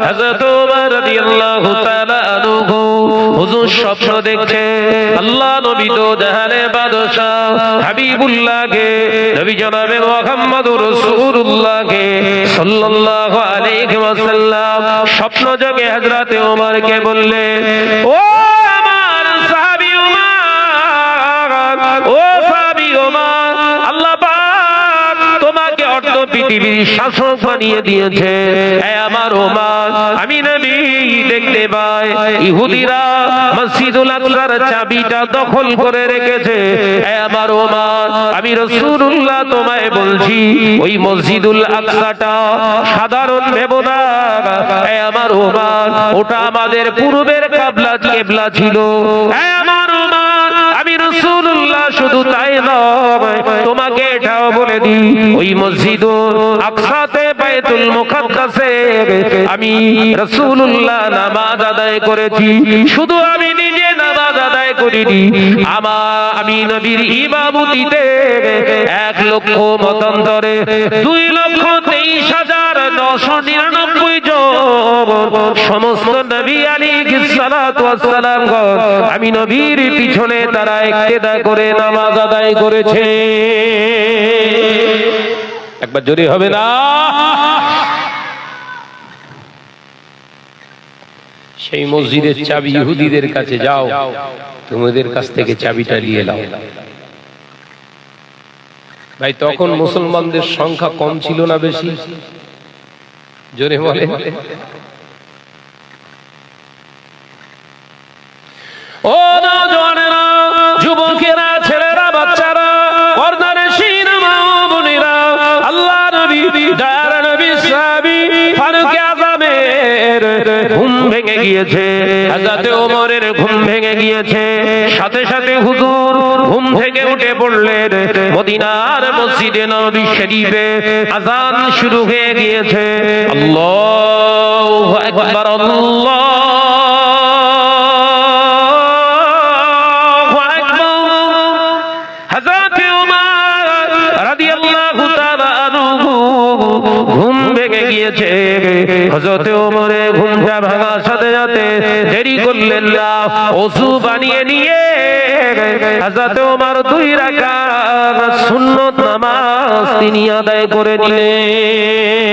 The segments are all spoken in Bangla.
হযরত ওমর রাদিয়াল্লাহু তাআলা আনহু হুজুর স্বপ্ন দেখছে আল্লাহ নবী তো জাহানের বাদশা হাবিবুল্লাহকে নবী জনাবে মুহাম্মদুর রাসূলুল্লাহকে সাল্লাল্লাহু আলাইহি ওয়াসাল্লাম স্বপ্ন যোগে হযরত ওমরকে বললেন, ও আমার সাহাবী ওমর, ও সাহাবী ওমর, আল্লাহ পাক তোমাকে অর্ধ পৃথিবীর শাসক বানিয়ে দিয়েছে। হে আমার ওমর, আমি নবী দেখতে পাই ইহুদিরা মসজিদুল আকসার চাবিটা দখল করে রেখেছে। হে আমার ওমর, আমি রাসূলুল্লাহ তোমায় বলছি ওই মসজিদুল আকসাটা সাধারণ ভেবো না। হে আমার ওমর, ওটা আমাদের পূর্বের কিবলা ছিল। হে আমার ওমর, আমি রাসূলুল্লাহ শুধু তাই নয় তোমাকে এটাও বলে দিই ওই মসজিদুল আকসাতে বাইতুল মুকাদ্দাসে আমি রাসূলুল্লাহ নামাজ আদায় করেছি। শুধু আমি নিজে নামাজ আদায় করিনি, আমি নবীর ইমামতিতে 1,00,000 মতান্তরে 2,23,999 জন সমস্ত নবী আলাইহিস সালাতু ওয়াস সালাম আমি নবীর পিছনে তারা ইক্তেদা করে নামাজ আদায় করেছে। একবার জোরে হবে না? সেই মসজিদের চাবি ইহুদিদের কাছে যাও, তোমাদের কাছ থেকে চাবিটা নিয়ে নাও। ভাই তখন মুসলমানদের সংখ্যা কম ছিল না বেশি? জোরে বলে। ও নওজওয়ানেরা, যুবকেরা, ছেলেরা, বাচ্চারা, পর্দার শির মা বোনেরা, আল্লাহ নবী দয়ার নবী সাহাবী ফারুক আযমের ঘুম ভেঙে গিয়েছে, হযরত ওমরের ঘুম ভেঙে গিয়েছে। সাথে সাথে হুজুর ঘুম থেকে উঠে পড়লেন। মদিনার মসজিদে নববী শরীফে আযান শুরু হয়ে গিয়েছে। আল্লাহু আকবার, আল্লাহ ঘুম ভেঙে গিয়েছে। হযরত ওমরে ঘুমটা ভাঙার সাথে সাথে দেরি করলেন না, ওযু বানিয়ে নিয়ে হযরত ওমর 2 রাকাত সুন্নত নামাজ তিনি আদায় করে নিলেন।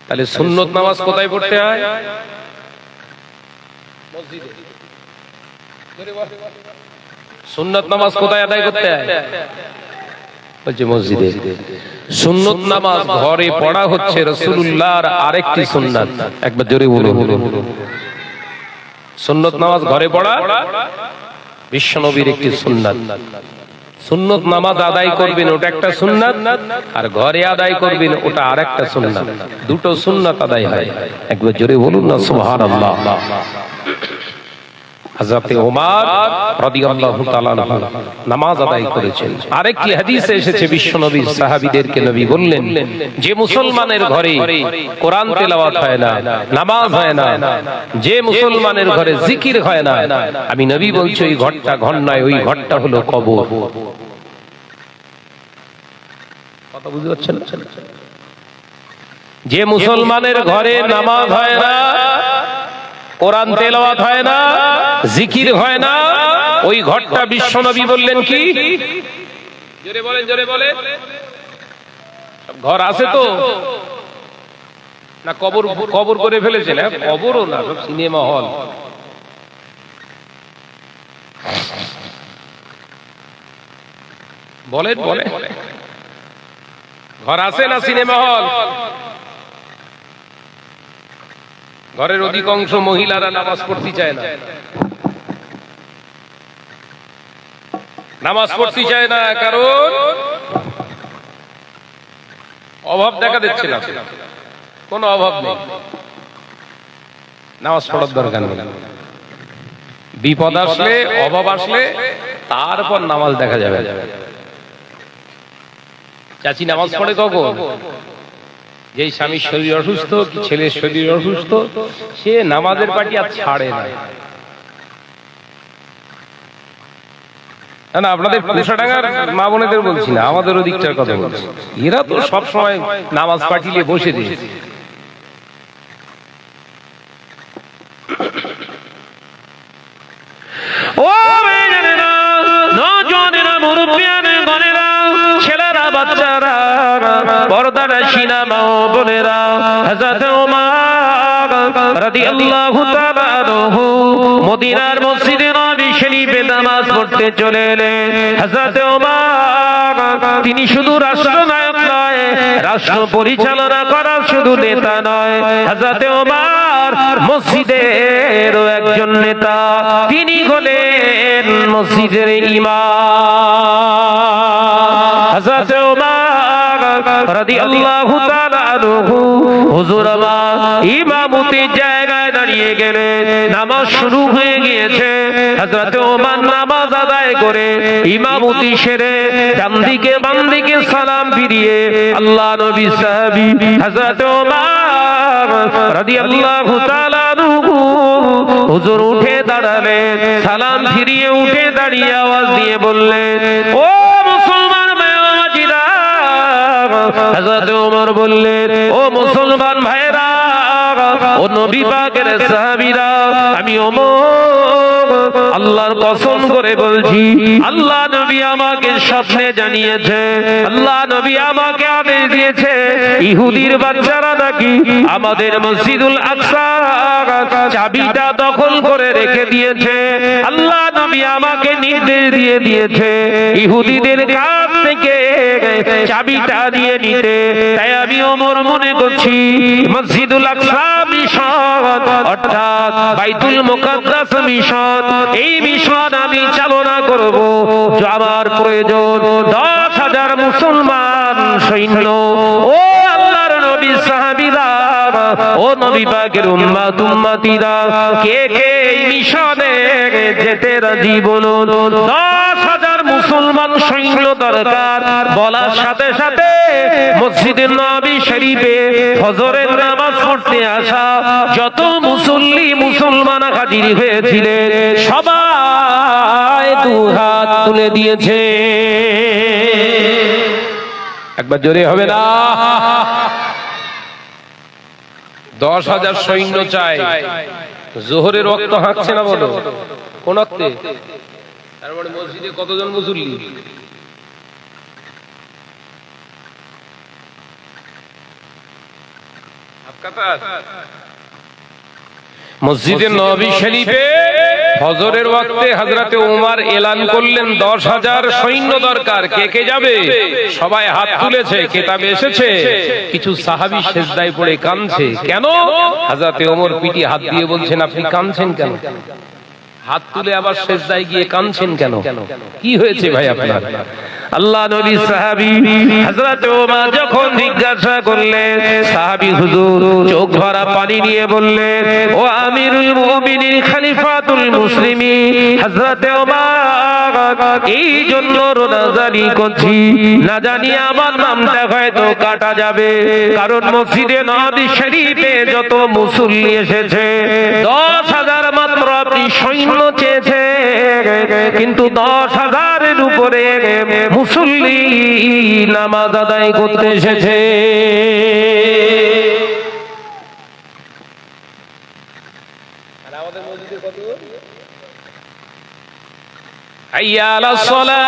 তাহলে সুন্নত নামাজ কোথায় পড়তে হয়? মসজিদে। সুন্নত নামাজ কোথায় আদায় করতে হয়? বলছে মসজিদে। সুন্নত নামাজ ঘরে পড়া হচ্ছে রাসূলুল্লাহর আরেকটি সুন্নাত। একবার জোরে বলুন। সুন্নত নামাজ ঘরে পড়া বিশ্বনবীর একটি সুন্নাত। সুন্নত নামাজ আদায় করবেন ওটা একটা সুন্নাত, আর ঘরে আদায় করবেন ওটা আরেকটা সুন্নাত। দুটো সুন্নাত আদায় হয়। একবার জোরে বলুন না সুবহানাল্লাহ। হযরত ওমর রাদিয়াল্লাহু তাআলা নামাজ আদায় করেছেন। আরেকটি হাদিসে এসেছে বিশ্বনবীর সাহাবীদেরকে নবী বললেন, যে মুসলমানের ঘরে কোরআন তেলাওয়াত হয় না, নামাজ হয় না, যে মুসলমানের ঘরে জিকির হয় না, আমি নবী বলছি ওই ঘরটা ঘর নয়, ওই ঘরটা হলো কবর। কথা বুঝতে পারছেন? যে মুসলমানের ঘরে নামাজ হয় না, কোরআন তেলাওয়াত হয় না, জিকির হয় না, ওই ঘরটা বিশ্বনবী বললেন কি? জোরে বলেন, জোরে বলেন। সব ঘর আছে তো না কবর কবর করে ফেলেছেন? কবরও না, সব সিনেমা হল। বলেন বলেন, ঘর আছে না সিনেমা হল? ঘরের অধিকাংশ মহিলারা নামাজ পড়তে চায় না। নামাজ পড়তে চায় না কারণ অভাব দেখা দিচ্ছে না। কোনো অভাব নেই, নামাজ পড়ার দরকার নেই। বিপদ আসলে, অভাব আসলে তারপর নামাজ দেখা যাবে। চাচি নামাজ পড়ে কখন? যেই স্বামীর শরীর অসুস্থ, কি ছেলের শরীর অসুস্থ, সে নামাজের পাটি আর ছাড়ে না। না আপনাদের পোষাডাঙ্গার মা বোনেদের বলছি না, আমাদের ওদিকটার কথা বলছি। এরা তো সবসময় নামাজ পাঠিয়ে বসে দিয়েছে। ও মেয়েরা, নওজোয়ানেরা, মুরব্বিয়ানে গনেরা, ছেলেরা, বাচ্চারা, পর্দার শিনা মা ও বোনেরা, হযরত ওমর রাদিয়াল্লাহু তাআলা আনহু মদিনার মসজিদে নববী শরীফে নামাজ পড়তে চলে এলেন। হযরত ওমর তিনি শুধু রাষ্ট্রনায়ক নয়, রাষ্ট্র পরিচালনা করার শুধু নেতা নয়, হযরত ওমর মসজিদের একজন নেতা, তিনি হলেন মসজিদের ইমাম। হযরত ওমর রাদিয়াল্লাহু তাআলা আনহু হুজুর আমার ইমামতির জায়গায় দাঁড়িয়ে গেলেন। নামাজ শুরু হয়ে গিয়েছে। হযরত ওমর নামাজ আদায় করে ইমামতি সেরে ডান দিকে বাম দিকে সালাম ফিরিয়ে আল্লাহ নবী সাহাবী হযরত ওমর রাদিয়াল্লাহু তাআলা আনহু হুজুর উঠে দাঁড়ালেন। সালাম ফিরিয়ে উঠে দাঁড়িয়ে আওয়াজ দিয়ে বললেন, ও মুসলমান ভাইরা। হযরত ওমর বললেন, ও মুসলমান ভাইরা, ও নবী পাকের সাহাবীরা, আমি ওমর আল্লাহর কসম করে বলছি, আল্লাহ নবী আমাকে স্বপ্নে জানিয়েছে, আল্লাহ নবী আমাকে আদেশ দিয়েছে, ইহুদির বাচ্চারা নাকি আমাদের মসজিদুল আকসা চাবিটা দখল করে রেখে দিয়েছে। আল্লাহ নবী আমাকে নির্দেশ দিয়ে দিয়েছে ইহুদিদের কাছ থেকে চাবিটা দিয়ে নিতে। তাই আমি ওমর মনে করছি মসজিদুল আকসা মিশন অর্থাৎ বাইতুল মুকাদ্দাস মিশন, এই মিশন আমি চালনা করব। আমার প্রয়োজন 10,000 মুসলমান সৈন্য। ও আল্লাহর নবী সাহাবীরা, ও নবী পাকের উম্মত উম্মতিরা, কে কে এই মিশনে যেতে রাজি বলুন? 10,000 মুসলমান সৈন্য দরকার। বলার সাথে সাথে মসজিদে নববী শরীফে ফজরের নামাজ পড়তে আসা যত মুসল্লি মুসলমান হাজির হয়েছিলেন সবাই দুহাত তুলে দিয়েছে। একবার জোরে হবে না? 10,000 সৈন্য চাই। জোহরের রক্ত হাঁকছে না বলো? কোন অক্তে? তার মানে মসজিদে কতজন মুসল্লি? মসজিদে নববী শরীফে ফজরের ওয়াক্তে হযরতে ওমর এলান করলেন 10,000 সৈন্য দরকার। কে কে যাবে? সবাই হাত তুলেছে, কিতাবে এসেছে কিছু সাহাবী সিজদায় পড়ে কাঁদছে। কেন? হযরতে ওমর পিঠে হাত দিয়ে বলছেন, আপনি কাঁদছেন কেন? হাত তুলে আবার সিজদায় গিয়ে কাঁদছেন কেন? কি হয়েছে ভাই আপনার? আল্লাহ নবী সাহাবী হযরত ওমর যখন জিজ্ঞাসা করলেন, সাহাবী হুজুর চোখ ভরা পানি নিয়ে বললেন, ও আমিরুল মুমিনিন খলিফাতুল মুসলিমিন হযরত ওমর, এই জন্য রোনাজারি করছি, না জানি আমার নামটা হয়তো কাটা যাবে, কারণ মসজিদে নববী শরীফে যত মুসল্লি এসেছে 10,000 মাত্র আপনি সৈন্য চেয়েছে, কিন্তু 10,000-এর উপরে মুসল্লি নামাজ আদায় করতে এসেছে। হাইয়া আলাস সালাহ।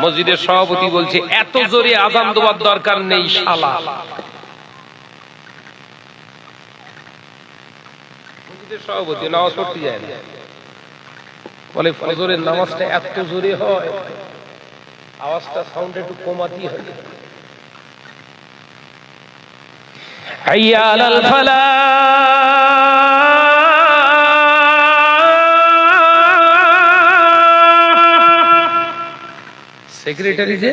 মসজিদের সভাপতি বলছে, এত জোরে আযান দেওয়ার দরকার নেই শালা। মসজিদের সভাপতি নামাজ পড়তে যায় না, বলে ফজরের নামাজটা এত জোরে হয়, আওয়াজটা সাউন্ড একটু কমাতেই হয়। হাইয়া আলাল ফালাহ। সেক্রেটারি যে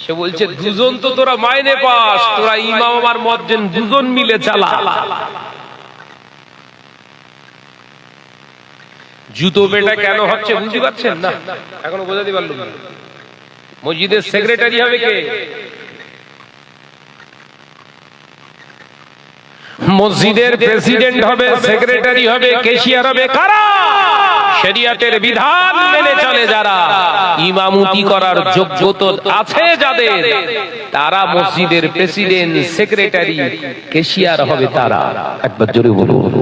সে বলছে, দুজন তো তোরা মাইনে পাস, তোরা ইমাম আর মুয়াজ্জিন দুজন মিলে চালা। জুতো বেটা কেন হচ্ছে বুঝতে পারছেন না? এখনো বোঝাতে পারলাম না। মসজিদের সেক্রেটারি হবে কে? মসজিদের প্রেসিডেন্ট হবে, সেক্রেটারি হবে, ক্যাশিয়ার হবে কারা? শরীয়তের বিধান মেনে চলে যারা, ইমামতি করার যোগ্যতা আছে যাদের, তারা মসজিদের প্রেসিডেন্ট, সেক্রেটারি, ক্যাশিয়ার হবে তারা। একবার জোরে বলুন।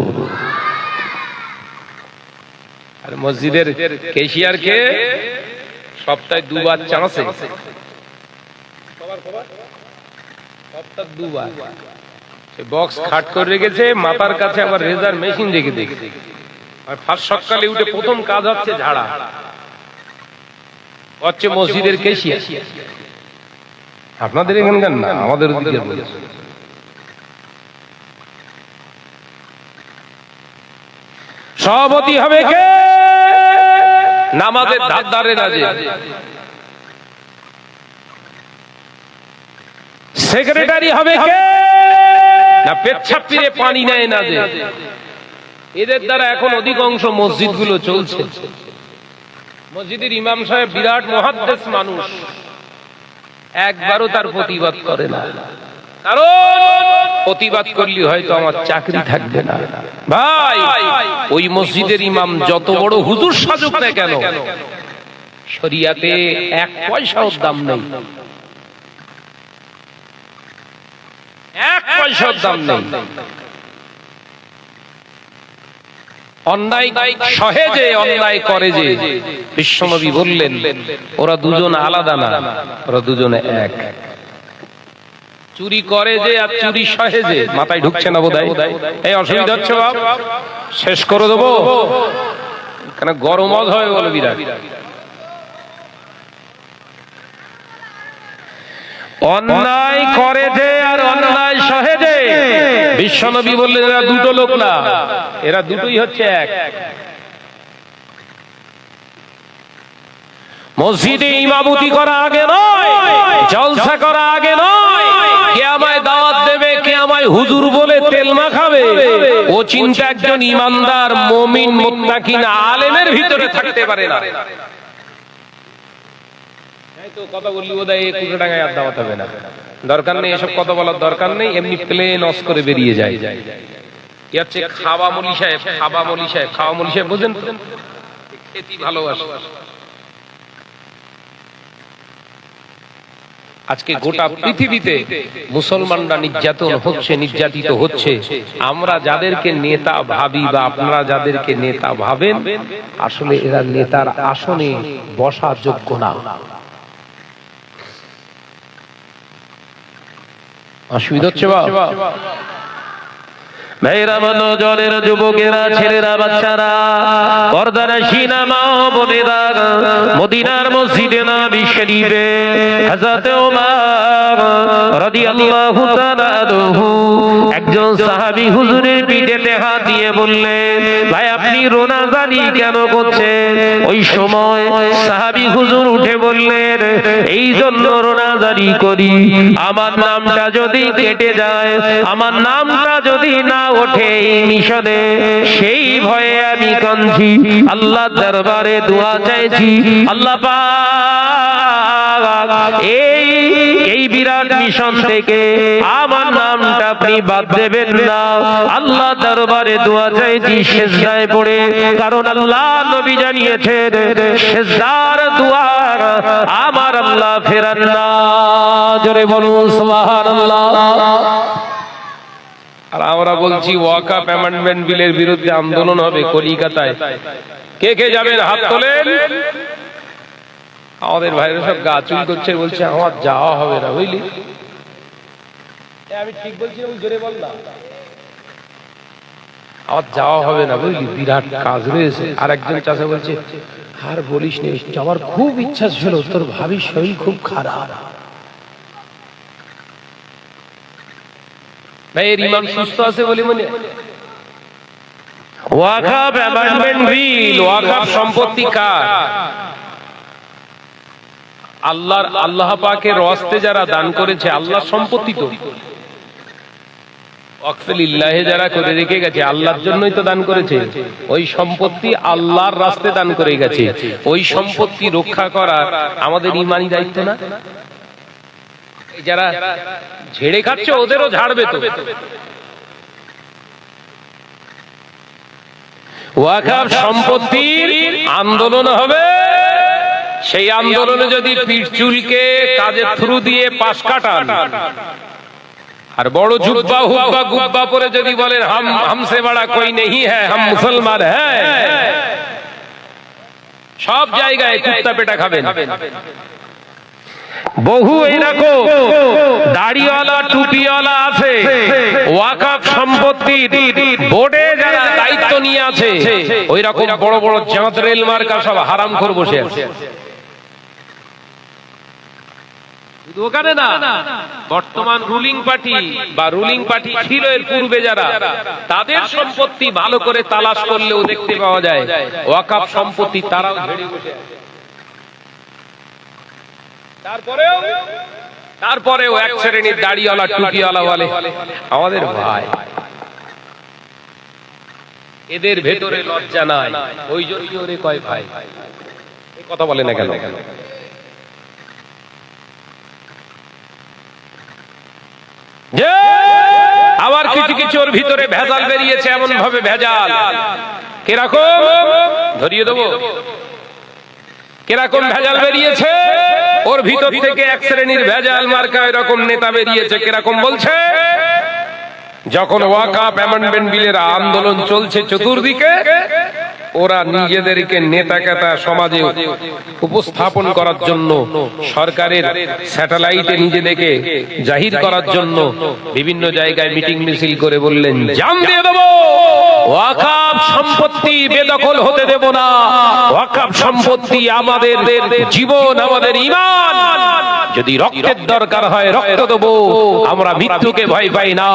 আর মসজিদের ক্যাশিয়ারকে সপ্তাহে দুবার চান্সে, সপ্তাহে দুবার বক্স খাট করে রেখেছে, মাথার কাছে আবার রেজার মেশিন রেখে দেখে, আর ফার্স্ট সকালে উঠে প্রথম কাজ হচ্ছে ঝাড়া, হচ্ছে মসজিদের ক্যাশিয়ার। আপনাদের এখানকার না, আমাদের ওদিকে বলছে। সভাপতি হবে কে? নামাজের ধার ধারে না যে। সেক্রেটারি হবে কে? না পেচ্ছাপ ফিরে পানি নেয় না যে। এদের দ্বারা এখন অধিকাংশ মসজিদগুলো চলছে। মসজিদের ইমাম সাহেব বিরাট মুহাদ্দিস মানুষ, একবারও তার প্রতিবাদ করে না, কারণ প্রতিবাদ করলে হয়তো আমার চাকরি থাকবে না। ভাই, ওই মসজিদের ইমাম যত বড় হুজুর সাজুক না কেন, শরিয়াতে 1 পয়সাও দাম নেই, 1 পয়সার দাম নেই। অন্যায় সহেজে অন্যায় করে যে, বিশ্বনবী বললেন ওরা দুজন আলাদা না, ওরা দুজনে এক। চুরি করে যে আর চুরি সহেজে, মাথায় ঢুকছে না বোধহয়, এই অসুবিধা হচ্ছে বাপ, শেষ করে দেবো, কেন গরম হয়ে গেল বিরাট। অন্যায় করে যে আর অন্যায় সহেজে, বিশ্বনবী বললেন এরা দুটো লোক না, এরা দুটোই হচ্ছে এক। মসজিদে ইমামতি করা আগে নয়, জলসা করা আগে নয়, কে আমায় দাওয়াত দেবে, কে আমায় হুজুর বলে তেল মাখাবে, ও চিন্তা একজন ইমানদার মুমিন মুত্তাকিন আলেমের ভিতরে থাকতে পারে না। তো কথা বললি বোধহয় এই কুকুরডাঙ্গায় আর দাওয়াত হবে না, দরকার নেই, এসব কথা বলার দরকার নেই, এমনি প্লেন অস করে বেরিয়ে যায়। কি হচ্ছে খাওয়া মলি সাহেব, খাওয়া মলি সাহেব, খাওয়া মলি সাহেব বুঝেন তো, খেতে ভালোবাসে। আজকে গোটা পৃথিবীতে মুসলমানরা নির্যাতন হচ্ছে, নির্যাতিত হচ্ছে। আমরা যাদেরকে নেতা ভাবি বা আপনারা যাদেরকে নেতা ভাবেন, আসলে এরা নেতার আসনে বসার যোগ্য না। অসুবিধা হচ্ছে বাবা? ভাইরা, জলের যুবকেরা, ছেলেরা, বাচ্চারা, পর্দার সিনেমা বোনেরা, মদিনার মসজিদে নবী শরীফে হযরত ওমর রাদিয়াল্লাহু তাআলা আনহু একজন সাহাবী হুজুরের পিঠে হাত দিয়ে বললেন, ভাই আপনি রোনাজারি কেন করছেন? ওই সময় সাহাবী হুজুর উঠে বললেন, এই জন্য রোনাজারি করি, আমার নামটা যদি কেটে যায়, আমার নামটা যদি না ওঠে এই মিশনে, সেই ভয়ে আমি কাঁদছি, আল্লাহর দরবারে দোয়া চাইছি, আল্লাহ পাক এই বিরাট মিশন থেকে আমার নামটা আপনি বাদ দেবেন না। আল্লাহ দরবারে দোয়া চাইছি সিজদায় পড়ে, কারণ আল্লাহ নবী জানিয়েছেন সিজদার দোয়া আমার আল্লাহ ফেরান না। জোরে বলুন সুবহানাল্লাহ। আর আমরা বলছি ওয়াকাফ অ্যামেন্ডমেন্ট বিলের বিরুদ্ধে আন্দোলন হবে কলিকাতায়, কে কে যাবেন হাত তোলেন। আমাদের ভাইরা সব গা চুল করছে, বলছে আমার যাওয়া হবে না, বুঝলি? আমি ঠিক বলছি, জোরে বল না, আমার যাওয়া হবে না, বুঝলি, বিরাট কাজ রয়েছে। আর একজন চাচা বলছে, আর বলিস নি, আমার খুব ইচ্ছা ছিল, তোর ভাবি শরীর খুব খারাপ। ভাইয়ের ইমাম সুস্থ আছে বলে মনে? ওয়াকাফ অ্যামেন্ডমেন্ট বিল, ওয়াকাফ সম্পত্তি কার? আল্লাহ পাকের রাস্তে যারা দান করেছে, আল্লাহর সম্পত্তি তো। ওয়াকফে লিল্লাহে যারা করে রেখে গেছে, আল্লাহর জন্যই তো দান করেছে। ওই সম্পত্তি আল্লাহর রাস্তে দান করে গেছে, ওই সম্পত্তি রক্ষা করা আমাদের ঈমানি দায়িত্ব না? যারা ঝেড়ে খাচ্ছে ওদেরও ঝাড়বে তো। ওয়াকফ সম্পত্তির আন্দোলন হবে। সেই আন্দোলনে যদি পিঠ চুলকে কাজের থ্রু দিয়ে পাশ কাটান, আর বড় জুব্বা হুব্বা গুব্বা পরে যদি বলেন হামসে বড়া কোই নেই হ্যায়, হাম মুসলমান হ্যায়, সব জায়গায় কুত্তা পেটা খাবেন। বহু এরকম দাড়িওয়ালা টুপিওয়ালা আছে, ওয়াকফ সম্পত্তির বোর্ডে যারা দায়িত্ব নিয়ে আছে, ওই রকম বড় বড় জামাত রেল মার্কা সব হারাম করে বসে আছে। ওখানে না, বর্তমান রুলিং পার্টি বা রুলিং পার্টি ছিল এর পূর্বে যারা, তাদের সম্পত্তি ভালো করে তালাশ করলেও দেখতে পাওয়া যায় ওয়াকফ সম্পত্তি তারাও ঝেড়ে বসে আছে। তারপরেও এক শ্রেণীর দাড়িওয়ালা টুপিওয়ালা বলে আমাদের ভাই, এদের ভেতরে লজ্জা নাই, ওই জন্য ওরে কয় ভাই। কথা বলে না কেন? আবার কিছু কিছু ওর ভিতরে ভেজাল বেরিয়েছে, এমন ভাবে ভেজাল, কিরকম ধরিয়ে দেবো, কিরকম ভেজাল বেরিয়েছে ওর ভিতর থেকে। এক শ্রেণীর ভেজাল মার্কা এরকম নেতা বেরিয়েছে, কিরকম বলছে, যখন ওয়াকফ অ্যামেন্ডমেন্ট বিলের আন্দোলন চলছে চতুর্দিকে, ওরা নিজেদেরকে নেতা কেতা সমাজে উপস্থাপন করার জন্য, সরকারের স্যাটেলাইটে নিজেদেরকে জাহির করার জন্য বিভিন্ন জায়গায় মিটিং মিছিল করে বললেন জান দিয়ে দেবো, ওয়াকফ সম্পত্তি বেদখল হতে দেব না, ওয়াকফ সম্পত্তি আমাদের জীবন, আমাদের ঈমান, যদি রক্তের দরকার হয় রক্ত দেবো, আমরা মৃত্যুকে ভয় পাই না।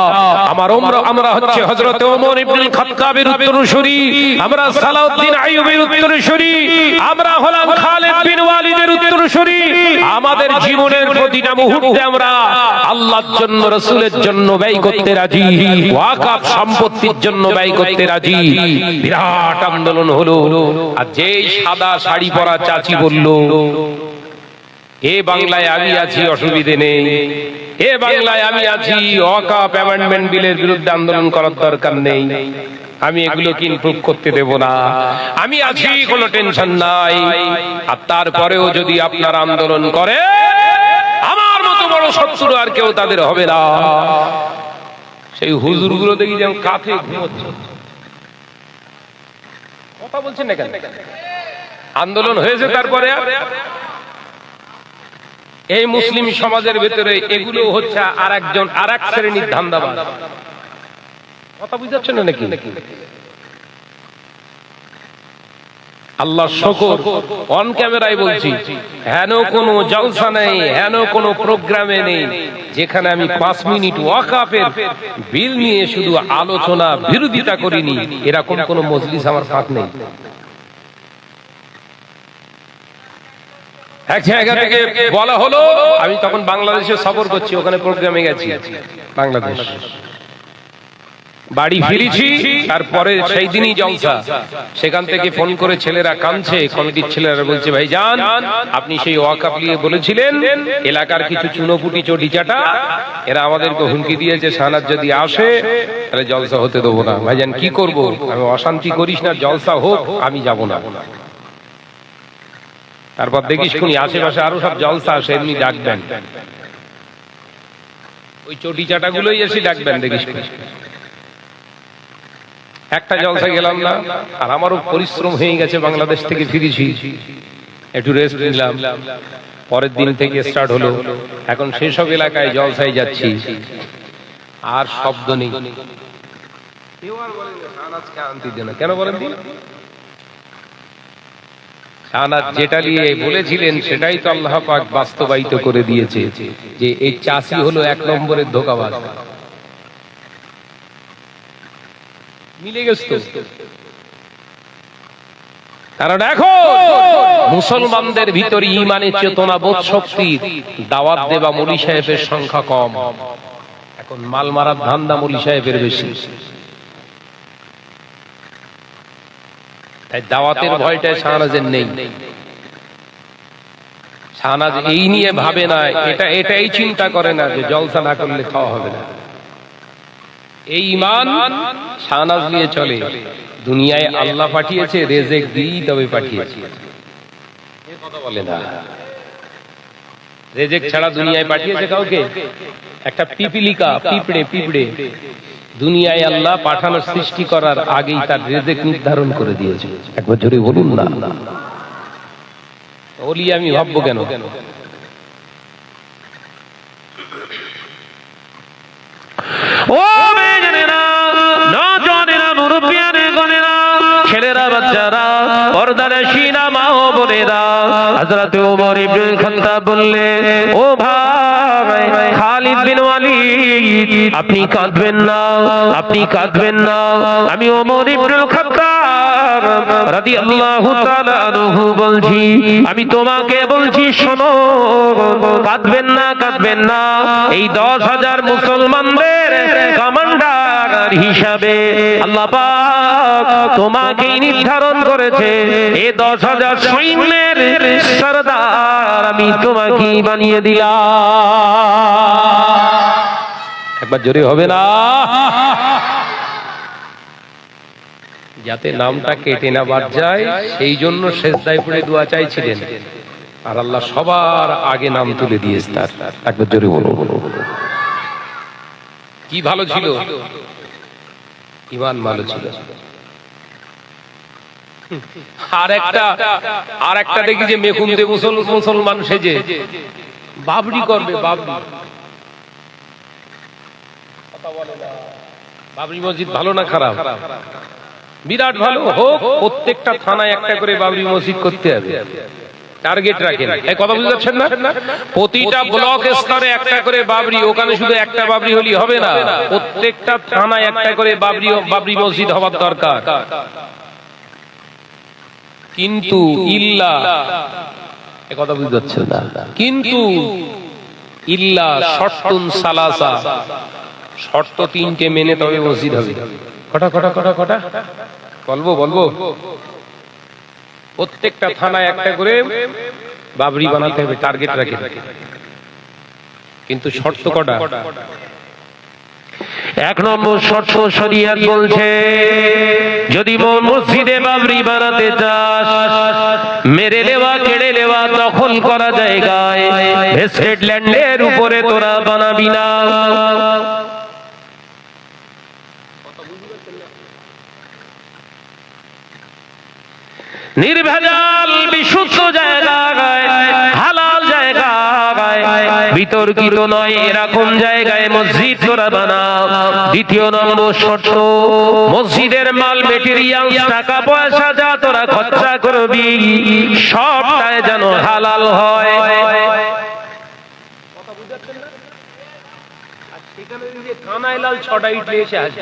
আমরা হচ্ছে হযরত ওমর ইবনে খাত্তাবের উত্তরসূরি, আমরা সালাউদ্দিন আইয়ুবের উত্তরসূরি, আমরা হলাম খালিদ বিন ওয়ালিদের উত্তরসূরি। আমাদের জীবনের প্রতিটা মুহূর্তে আমরা আল্লাহর জন্য, রাসূলের জন্য ব্যয় করতে রাজি, ওয়াকফ সম্পত্তির জন্য ব্যয় করতে রাজি। বিরাট আন্দোলন হলো। আর যেই সাদা শাড়ি পরা চাচি বলল এ বাংলায় আমি আছি, অসুবিধে নেই, এ বাংলায় আমি আছি, ওয়াকফ অ্যামেন্ডমেন্ট বিলের বিরুদ্ধে আন্দোলন করার দরকার নেই, আমি এগুলোকে ইমপ্রুভ করতে দেব না, আমি আছি, কোনো টেনশন নাই। আর তারপরেও যদি আপনারা আন্দোলন করে, আমার মতো বড় শত্রু আর কেউ তাদের হবে না। সেই হুজুরগুলো দেখি যেমন কাঁথে ঘুমোচ্ছে, কথা বলছেন না কেন? আন্দোলন হয়েছে, তারপরে এই মুসলিম সমাজের ভেতরে এগুলো হচ্ছে আর এক শ্রেণীর ধান্দাবাজ। কথা বুঝাচ্ছেন না নাকি? আল্লাহ শুকর, অন ক্যামেরায় বলছি, হেন কোন জলসা নেই, হেন কোন প্রোগ্রামে নেই যেখানে আমি 5 মিনিট ওয়াকফের বিল নিয়ে শুধু আলোচনা বিরোধিতা করিনি, এরকম কোন মজলিস আমার ফাঁক নেই। এক জায়গা থেকে বলা হলো, আমি তখন বাংলাদেশে সফর করছি, ওখানে প্রোগ্রামে গেছি, বাংলাদেশ বাড়ি ফিরেছি, তারপরে সেই দিনই জলসা। সেখান থেকে ফোন করে ছেলেরা কাঁদছে, কমিটির ছেলেরা বলছে ভাই জান, আপনি সেই ওয়াকফ নিয়ে বলেছিলেন, এলাকার কিছু চুনোপুটি চটিচাটা এরা আমাদেরকে হুমকি দিয়েছে, শাহনাজ যদি আসে তাহলে জলসা হতে দেবো না। ভাইজান কি করব? আমি অশান্তি করিস না, জলসা হোক, আমি যাব না। তারপর দেখিস শুনি আশেপাশে আরো সব জলসা আসে, এমনি ডাকবেন, ওই চটি চাটা গুলোই এসে ডাকবেন, দেখিস। একটা জলসা গেলাম না, আর আমারও পরিশ্রম হয়ে গেছে, বাংলাদেশ থেকে ফিরেছি, একটু রেস্ট নিলাম, পরের দিন থেকে স্টার্ট হলো। এখন সেসব এলাকায় জলসায় যাচ্ছি, আর শব্দ নেই। কেন বলেন? শাহনাজ যেটা নিয়ে বলেছিলেন সেটাই তো আল্লাহ পাক বাস্তবায়িত করে দিয়েছে, যে এই চাষি হলো 1 নম্বরের ধোঁকাবাজ। মিলে গেছে তো। কারণ এখন মুসলমানদের ভিতরে ঈমানের চেতনা, বোধ শক্তি, দাওয়াত দেবা মৌলী সাহেবের সংখ্যা কম, এখন মাল মারার ধান্দা মৌলী সাহেবের বেশি। দাওয়াতের ভয়টা শাহনাজের নেই। শাহনাজ এই নিয়ে ভাবে না, এটাই চিন্তা করে না যে জলসা না করলে খাওয়া হবে না। এই ঈমান শাহনাজ নিয়ে চলে, দুনিয়ায় আল্লাহ পাঠিয়েছে, রেজেক দিই তবে পাঠিয়েছে। কথা বলে না, রেজেক ছাড়া দুনিয়ায় পাঠিয়েছে কাউকে? একটা পিপিলিকা, পিঁপড়ে দুনিয়ায় আল্লাহ পাঠানোর সৃষ্টি করার আগেই তার রেজেক নির্ধারণ করে দিয়েছে। একবার জোরে বলুন না। ওলি আমি ভাববো কেন? ও মেয়েরা, নজনেরা, মুরব্বিয়ানে গনেরা, ছেলেরা, বাচ্চারা, পর্দার শিনা মা ও বোনেরা, হযরত ওমর ইবনে খাত্তাব বললে, ও ভাই খালিদ বিন ওয়ালিদ, আপনি কাঁদবেন না, আপনি কাঁদবেন না। আমি ওমর ইবনে খাত্তাব রাদিয়াল্লাহু তাআলা আনহু বলছি, আমি তোমাকে বলছি শোনো, কাঁদবেন না, কাঁদবেন না। এই 10,000 মুসলমানদের কমান্ডার হিসাবে আল্লাহ পাক তোমাকে নির্ধারণ করেছে। এই 10,000 সৈন্যের সরদার আমি তোমাকে বানিয়ে দিলাম। একবার জোরে হবে না? যাতে নামটা কেটে না বাদ যায় সেই জন্য সেজদায় পড়ে দোয়া চাইছিলেন, আর আল্লাহ সবার আগে নাম তুলে দিয়েছে তার। একবার জোরে বলো। কি ভালো ছিল, ইমান ভালো ছিল। আর একটা দেখি যে মেকুন্দে মুসলমান সেজে বাবরি করবে। বাবরি মসজিদ ভালো না খারাপ? বিরাট ভালো। হোক, প্রত্যেকটা থানায় একটা করে বাবরি মসজিদ করতে হবে, টার্গেট রাখেন। এই কথা বুঝতে পারছেন না? প্রতিটা ব্লক স্তরে একটা করে বাবরি, ওখানে শুধু একটা বাবরি হলি হবে না, প্রত্যেকটা থানায় একটা করে বাবরি মসজিদ হওয়ার দরকার। কিন্তু ইল্লা, এই কথা বুঝতে পারছেন না? কিন্তু ইল্লা শর্তুন সালাসা, শর্ত 3টে মেনে তবে মসজিদ হবে। কটা বলবো। প্রত্যেকটা থানায় একটা করে বাবরি বানাতে হবে, টার্গেট রাখে। কিন্তু শর্ত কটা? 1 নম্বর শর্ত শরীয়ত বলছে, যদি মসজিদে বাবরি বানাতে চাস, মেরে নেওয়া, কেড়ে নেওয়া, দখল করা জায়গায় ভেস্টেড ল্যান্ডের উপরে তোরা বানাবি না। নির্ভেজাল বিশুদ্ধ জায়গায়, হালাল জায়গায়, বিতর্কিত নয় এরকম জায়গায় মসজিদ তোরা বানাও। 2 নম্বর শর্ত, মসজিদের মাল মেটেরিয়াল, টাকা পয়সা যা তোরা খরচা করবি সবটাই যেন হালাল হয়। থানায় লাল 6টা ইট এসে আছে,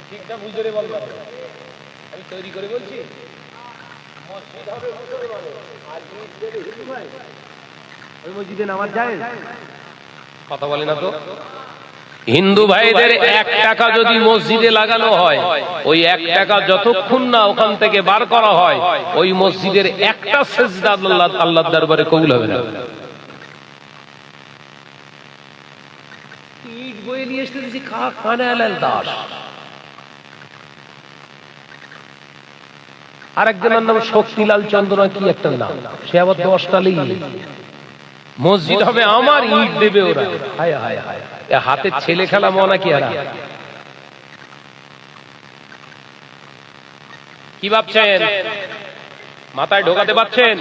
ঠিকঠাক বুঝতে বলবো। আমি তৈরি করে বলছি মসজিদ হবে মুসলমানের, আর ওই মসজিদে নামাজ যায়? কথা বলে না তো। হিন্দু ভাইদের 1 টাকা যদি মসজিদে লাগানো হয়, ওই 1 টাকা যতক্ষণ না ওখান থেকে বার করা হয়, ওই মসজিদের একটা সেজদা আল্লাহর দরবারে কবুল হবে না। ইট বয়ে নিয়ে এসে দিয়েছি খানে আলাল দাস। আরেকজনের নাম শক্তিলাল চন্দ্র, কি একটা নাম, সে আবার 10টা লিখে মসজিদ হবে আমার, ইট দেবে ওরা। হায় হায় হায়, হাতের ছেলে খেলা মনা কি? আর কি ভাবছেন? মাথায় ঢোকাতে পারছেন?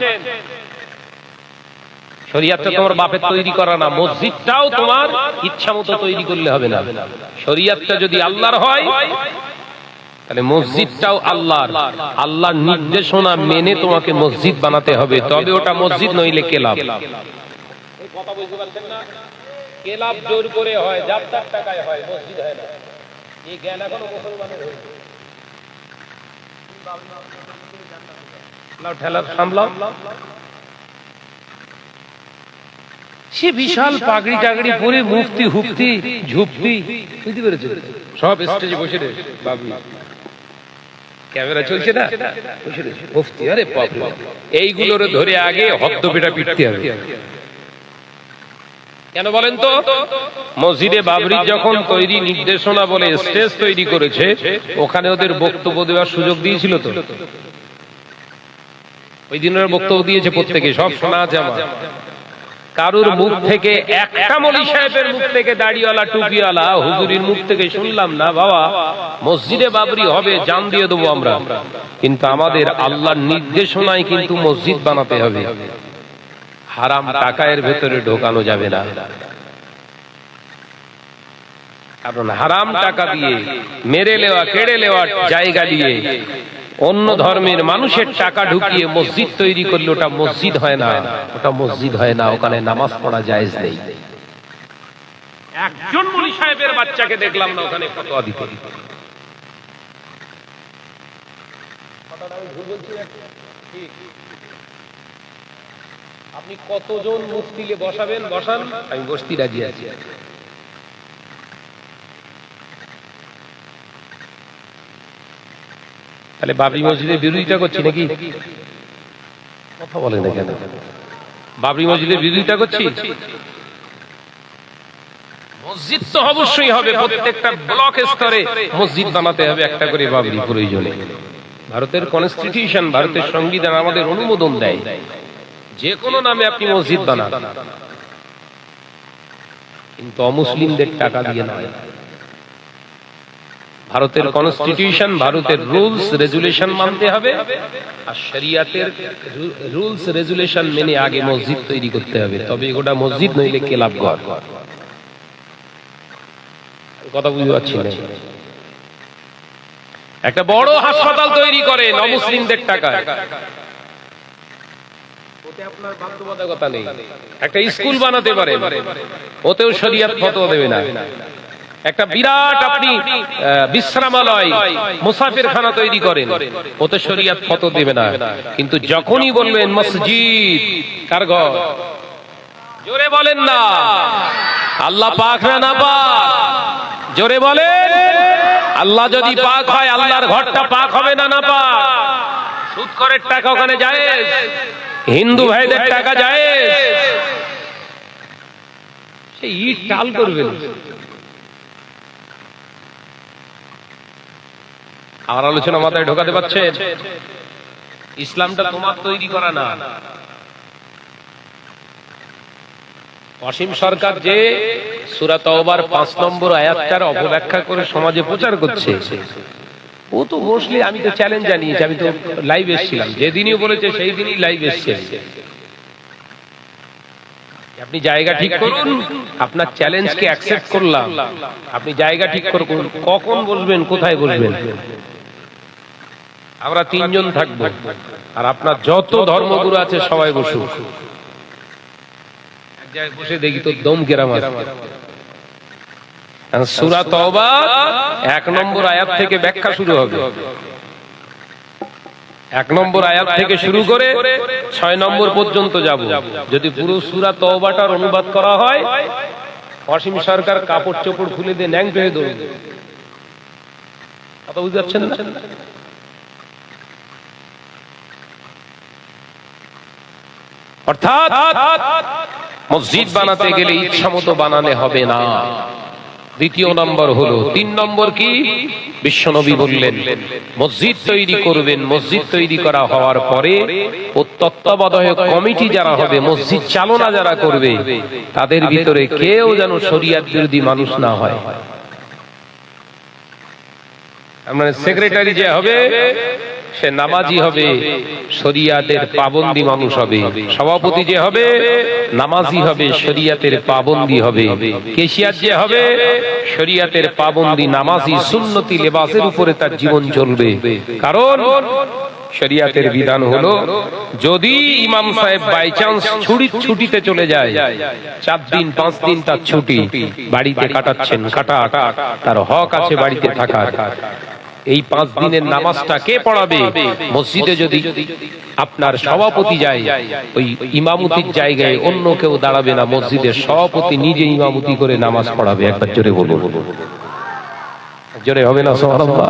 শরিয়াতটা তোমার বাপের তৈরি করা না, মসজিদটাও তোমার ইচ্ছা মতো তৈরি করলে হবে না। শরিয়াতটা যদি আল্লাহর হয়, তাহলে মসজিদটাও আল্লাহর। আল্লাহর নির্দেশনা মেনে তোমাকে মসজিদ বানাতে হবে, তবে ওটা মসজিদ, নইলে কেলাব। কথা বুঝতে পারছেন না? কেলাব জোর করে হয়, যাত্রার টাকায় হয়, মসজিদ হয় না। এই জ্ঞান এখনো মুসলমানের হয়েছে। ঠেলার সামলাও। সে বিশাল পাগড়ি টাগড়ি পরে, মুফতি হুফতি ঝুপতি, বুঝতে পেরেছে? সব স্টেজে বসে রে বাবু, ক্যামেরা চলছে না, মুফতি, আরে বাপ রে, এইগুলোর ধরে আগে হদ্দপেটা পিটতে হবে। কেন বলেন তো? মসজিদে বাবরি যখন তৈরি নির্দেশনা বলে স্টেজ তৈরি করেছে, ওখানে ওদের বক্তব্য দেওয়ার সুযোগ দিয়েছিল তো? ওই দিনের বক্তব্য দিয়েছে প্রত্যেকে, সব শোনা আছে আমার। কারুর মুখ থেকে, একটা মৌলভী সাহেবের মুখ থেকে, দাড়িওয়ালা টুপিওয়ালা হুজুরির মুখ থেকে শুনলাম না বাবা মসজিদে বাবরি হবে, জান দিয়ে দেবো আমরা। কিন্তু আমাদের আল্লাহর নির্দেশনায় কিন্তু মসজিদ বানাতে হবে, হারাম টাকা এর ভেতরে ঢোকানো যাবে না। কারণ হারাম টাকা দিয়ে মেরে নেওয়া, কেড়ে নেওয়ার জায়গা দিয়ে অন্য ধর্মের মানুষের টাকা ঢুকিয়ে মসজিদ তৈরি করলে ওটা মসজিদ হয় না, ওটা মসজিদ হয় না, ওখানে নামাজ পড়া জায়েজ নেই। একজন মৌলভী সাহেবের বাচ্চাকে দেখলাম না ওখানে ফতোয়া দিতে। আপনি কতজন মুফতিকে বসাবেন, বসান, আমি বসতে রাজি আছি। তাহলে বাবরি মসজিদের বিরোধিতা করছি নাকি? কথা বলে না কেন? বাবরি মসজিদের বিরোধিতা করছি? মসজিদ তো অবশ্যই হবে, প্রত্যেকটা ব্লক স্তরে মসজিদ বানাতে হবে একটা করে বাবরি প্রয়োজনে। ভারতের কনস্টিটিউশন, ভারতের সংবিধান আমাদের অনুমোদন দেয় যে কোনো নামে আপনি মসজিদ বানান, কিন্তু অমুসলিমদের টাকা দিয়ে নয়। ভারতের কনস্টিটিউশন, ভারতের রুলস রেজুলেশন মানতে হবে, আর শরিয়াতের রুলস রেজুলেশন মেনে আগে মসজিদ তৈরি করতে হবে, তবে গোটা মসজিদ নইলে ক্লাবঘর। কথা বুঝতে পারছি না? একটা বড় হাসপাতাল তৈরি করেন অমুসলিমদের টাকায়, ওতে আপনার বাধ্যবাধকতা নেই। একটা স্কুল বানাতে পারেন, ওতেও শরিয়াত ফতোয়া দেবে না। একটা বিরাট আপনি বিশ্রামালয়, মুসাফিরখানা তৈরি করেন, ওতে শরিয়াত ফতোয়া দেবে না। কিন্তু যখনই বলবেন মসজিদ, কার ঘর? জোরে বলেন না, আল্লাহ পাক না না পাক? জোরে বলেন। আল্লাহ যদি পাক হয়, আল্লাহর ঘরটা পাক হবে না না পাক? সুদখোরের টাকা ওখানে জায়েজ, হিন্দু ভাইদের টাকা জায়েজ, সেই ইট টাল করবেন। আমার আলোচনা মাথায় ঢোকাতে পারছেন? ইসলামটা তোমার তৈরি করা না। অসীম সরকার যে সূরা তাওবার 5 নম্বর আয়াতটার অপব্যাখ্যা করে সমাজে প্রচার করছে, ও তো মোস্টলি, আমি তো চ্যালেঞ্জ জানিয়েছি, আমি তো লাইভ এসেছিলাম, যেদিনই বলেছে সেই দিনই লাইভ এসছে। আপনি জায়গা ঠিক করুন, আপনার চ্যালেঞ্জকে অ্যাকসেপ্ট করলাম, আপনি জায়গা ঠিক করুন, কখন বলবেন, কোথায় বলবেন। আমরা 3 জন থাকবো, আর আপনার যত ধর্মগুরু আছে সবাই বসুক, এক জায়গায় বসে দেখি তো দম কেরাম আছে। সূরা তাওবা 1 নম্বর আয়াত থেকে ব্যাখ্যা শুরু হবে। 1 নম্বর আয়াত থেকে শুরু করে 6 নম্বর পর্যন্ত যাব। যদি পুরো সূরা তাওবাটার অনুবাদ করা হয়, অসীম সরকার কাপড় চোপড় খুলে দিয়ে ন্যাংটো হয়ে দৌড়বে। কথা বুঝতে পারছেন না? অর্থাৎ মসজিদ বানাতে গেলে ইচ্ছা মতো বানালে হবে না। দ্বিতীয় নম্বর হলো, 3 নম্বর কি? বিশ্বনবী বললেন মসজিদ তৈরি করবেন, মসজিদ তৈরি করা হওয়ার পরে ও তত্ত্বাবধায়ক কমিটি যারা হবে, মসজিদ চালনা যারা করবে, তাদের ভিতরে কেউ যেন শরিয়াত বিরোধী মানুষ না হয়। মানে সেক্রেটারি যে হবে সে নামাজি হবে, শরিয়াতের পাবন্দি মানুষ হবে। সভাপতি যে হবে নামাজি হবে, শরিয়াতের পাবন্দি হবে। কেশিয়ার যে হবে শরিয়াতের পাবন্দি, নামাজি, সুন্নতি লেবাসের উপরে তার জীবন চলবে। কারণ শরিয়াতের বিধান হলো, যদি ইমাম সাহেব বাই চান্স ছুটিতে চলে যায়, 4 দিন 5 দিন তার ছুটি, বাড়িতে কাটাচ্ছেন, কাটা, তার হক আছে বাড়িতে থাকার। এই 5 দিনের নামাজটা কে পড়াবে? মসজিদে যদি আপনার সভাপতি যায়, ওই ইমামতির জায়গায় অন্য কেউ দাঁড়াবে না, মসজিদের সভাপতি নিজে ইমামতি করে নামাজ পড়াবে। একবার জোরে বলুন, জোরে হবে না? সুবহানাল্লাহ।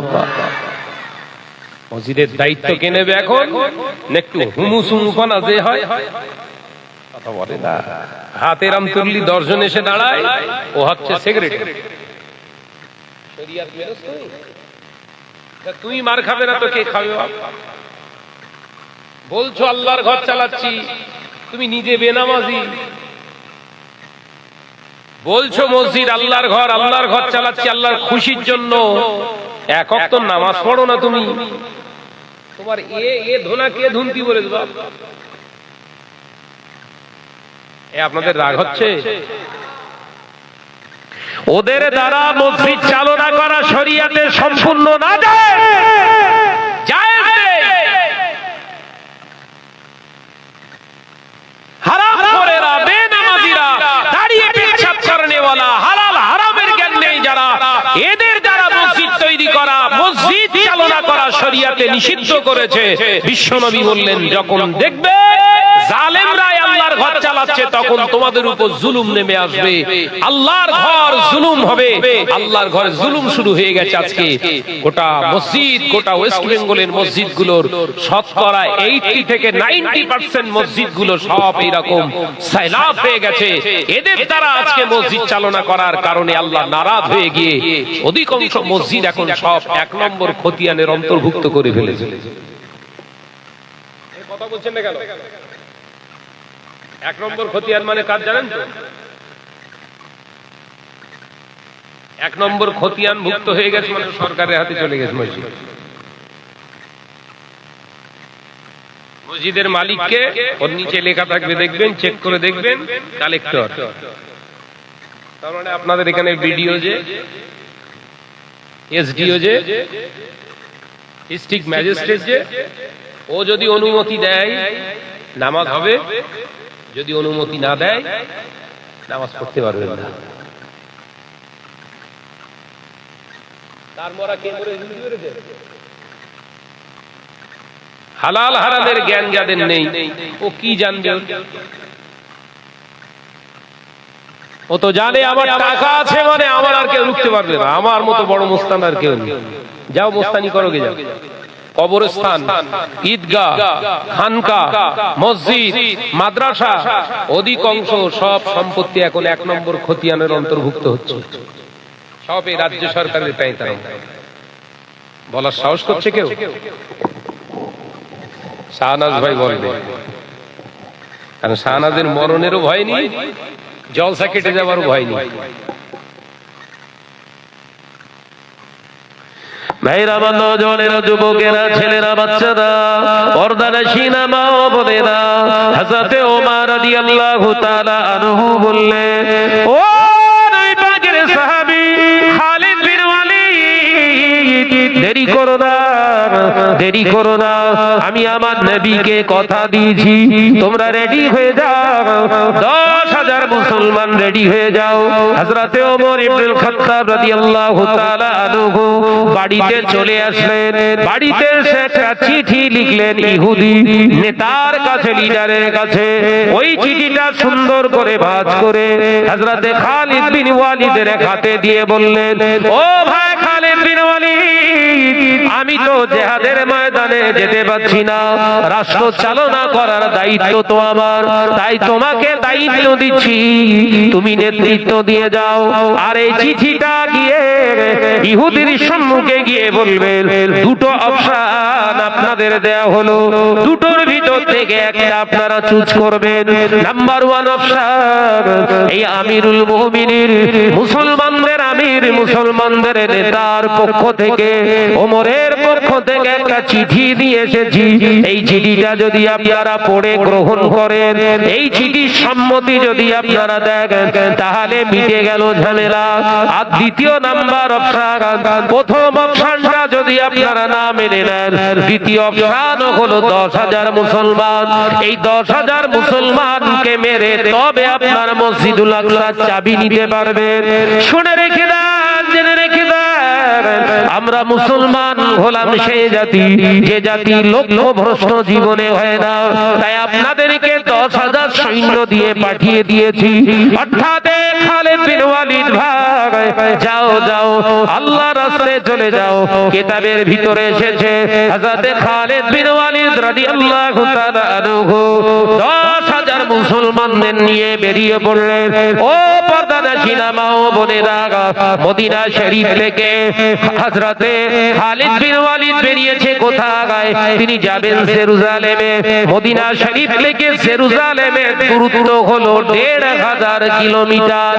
মসজিদের দায়িত্ব কে নেবে? এখন একটু হুমুসুমুফানা যে হয়, কথা বলে না, হাতের আম তুললি 10 জন এসে দাঁড়ায়, ও হচ্ছে সেক্রেটারি। শরিয়াত মেনে তুই মার খাবে না তো কে খাবে? বলছো আল্লাহর ঘর চালাচ্ছি, তুমি নিজে বেনামাজি। বলছো মসজিদ আল্লাহর ঘর চালাচ্ছি আল্লাহর খুশির জন্য, এক ওয়াক্ত নামাজ পড়ো না তুমি। তোমার এ ধোনা কে ধুনতি বলে দেব? আপনাদের রাগ হচ্ছে? ওদের দ্বারা মসজিদ চালনা করা শরিয়াতে সম্পূর্ণ না যায়, জায়েজ নেই। হারামখোরেরা, বেনামাজিরা, দাঁড়িয়ে পেশাব করনেওয়ালা, হালাল হারামের জ্ঞান নেই যারা, এদের দ্বারা মসজিদ তৈরি করা, মসজিদ চালনা করা শরিয়াতে নিষিদ্ধ করেছে। বিশ্বনবী বললেন, যখন দেখবে জালেমরা আল্লাহর ঘর চালাচ্ছে তখন তোমাদের উপর জুলুম নেমে আসবে, আল্লাহর ঘর জুলুম হবে। আল্লাহর ঘরে জুলুম শুরু হয়ে গেছে আজকে। গোটা মসজিদ, গোটা ওয়েস্ট বেঙ্গলের মসজিদগুলোর শতকরা 80 থেকে 90% মসজিদগুলো সব এইরকম সাইলাব হয়ে গেছে। এদের দ্বারা আজকে মসজিদ চালনা করার কারণে আল্লাহ নারাজ হয়ে গিয়ে অধিকাংশ মসজিদ এখন সব 1 নম্বর খতিয়ানের অন্তর্ভুক্ত করে ফেলেছে। কথা বলছেন না কেন? 1 নম্বর খতিয়ান মানে কাজ জানেন তো? 1 নম্বর খতিয়ান ভুক্ত হয়ে গেছে মানে সরকারের হাতে চলে গেছে মসজিদ। মসজিদের মালিককে, ওর নিচে লেখা থাকবে, দেখবেন, চেক করে দেখবেন, কালেক্টর। তার মানে আপনাদের এখানে বিডিও যে, এসডিও যে, ডিস্ট্রিক্ট ম্যাজিস্ট্রেট যে, ও যদি অনুমতি দেয় নামাজ হবে, যদি অনুমতি না দেয় নামাজ পড়তে পারবেন না। হালাল হারামের জ্ঞান যাদের নেই, ও কি জানবে? ও তো জানে আমার টাকা আছে মানে আমার আর কেউ রুখতে পারবে না, আমার মতো বড় মোস্তান আর কেউ নেই। যাও মোস্তানি করো গে যাও। কবরস্থান, ঈদগাহ, খানকা, মসজিদ, মাদ্রাসা, অধিকাংশ সব সম্পত্তি এখন 1 নম্বর খতিয়ানের অন্তর্ভুক্ত হচ্ছে। সব এই রাজ্য সরকারের পায়তারা। বলার সাহস করছে কেউ? শাহনাজ ভাই বলবে, কারণ শাহনাজের মরণেরও ভয় নেই, জলসা কেটে যাওয়ারও ভয় নেই। ভাইরা, আমার নওজওয়ানেরা, যুবকেরা, ছেলেরা, বাচ্চারা, পর্দানশীনা মা ও বোনেরা, হযরতে ওমর রাদিয়াল্লাহু তাআলা আনহু বললেন, ও নবী পাকের সাহাবী খালিদ বিন ওয়ালিদ, দেরি করো না, দেরি করো না, আমি আমার নবীকে কথা দিয়েছি, তোমরা রেডি হয়ে যাও, 10,000 মুসলমান রেডি হয়ে যাও। হযরতে ওমর ইবনুল খাত্তাব রাদিয়াল্লাহু তাআলা আনহু বাড়িতে চলে আসলেন। বাড়িতে এসে একটা চিঠি লিখলেন ইহুদি নেতার কাছে, লিডারের কাছে। ওই চিঠিটা সুন্দর করে ভাঁজ করে হযরতে খালিদ বিন ওয়ালিদের হাতে দিয়ে বললেন, ও ভাই খালিদ বিন ওয়ালিদ, আমি তো জিহাদের ময়দানে যেতে পারছি না, রাষ্ট্র চালনা করার দায়িত্ব তো আমার, তাই তোমাকে দায়িত্ব দিচ্ছি, তুমি নেতৃত্ব দিয়ে যাও। আর এই চিঠিটা গিয়ে ইহুদির সম্মুখে গিয়ে বলবেন, দুটো অপশন আপনাদের দেয়া হলো, দুটোর ভিতর থেকে একটা আপনারা চুজ করবেন। নাম্বার 1 অপশন, এই আমিরুল মুমিনিন, মুসলমানদের আমির, মুসলমানদের নেতার পক্ষ থেকে, ওমরের পক্ষ থেকে একটা চিঠি দিয়ে এসেছি, এই চিঠিটা যদি আপনারা পড়ে গ্রহণ করেন, এই চিঠির সম্মতি যদি আপনারা দেখেন, তাহলে মিটে গেল ঝামেলা। আর দ্বিতীয় নাম্বার অপশন, প্রথম অপশনটা যদি আপনারা না মেনে নেন, দ্বিতীয় অপশন হলো 10,000 মুসলমান। এই 10,000 মুসলমানকে মেরে তবে আপনার মসজিদুল আকসার চাবি নিতে পারবেন। শুনে রেখে দেন, জেনে রেখে দেন, আমরা মুসলমান হলাম সেই জাতি, যে জাতি লক্ষ্য ভ্রষ্ট জীবনে হয় না, তাই আপনাদেরকে 10,000 সৈন্য দিয়ে পাঠিয়ে দিয়েছি। অর্থাৎ খালিদ বিন ওয়ালিদ ভাই, যাও যাও, আল্লাহর রাস্তায় চলে যাও। কিতাবের ভিতরে এসেছে হযরত খালিদ বিন ওয়ালিদ রাদিয়াল্লাহু তাআলা আনহু 10,000 মুসলমানদের নিয়ে বেরিয়ে পড়লেন। ও পর্দানাশীনা মা ও বোনেরা, মদিনা শরীফ থেকে হযরতে খালিদ বিন ওয়ালিদ বেরিয়েছে কোথায়? তিনি যাবেন জেরুজালেমে। মদিনা শরীফ থেকে জেরুজালেমের দূরত্ব হলো ১৫০০ কিলোমিটার।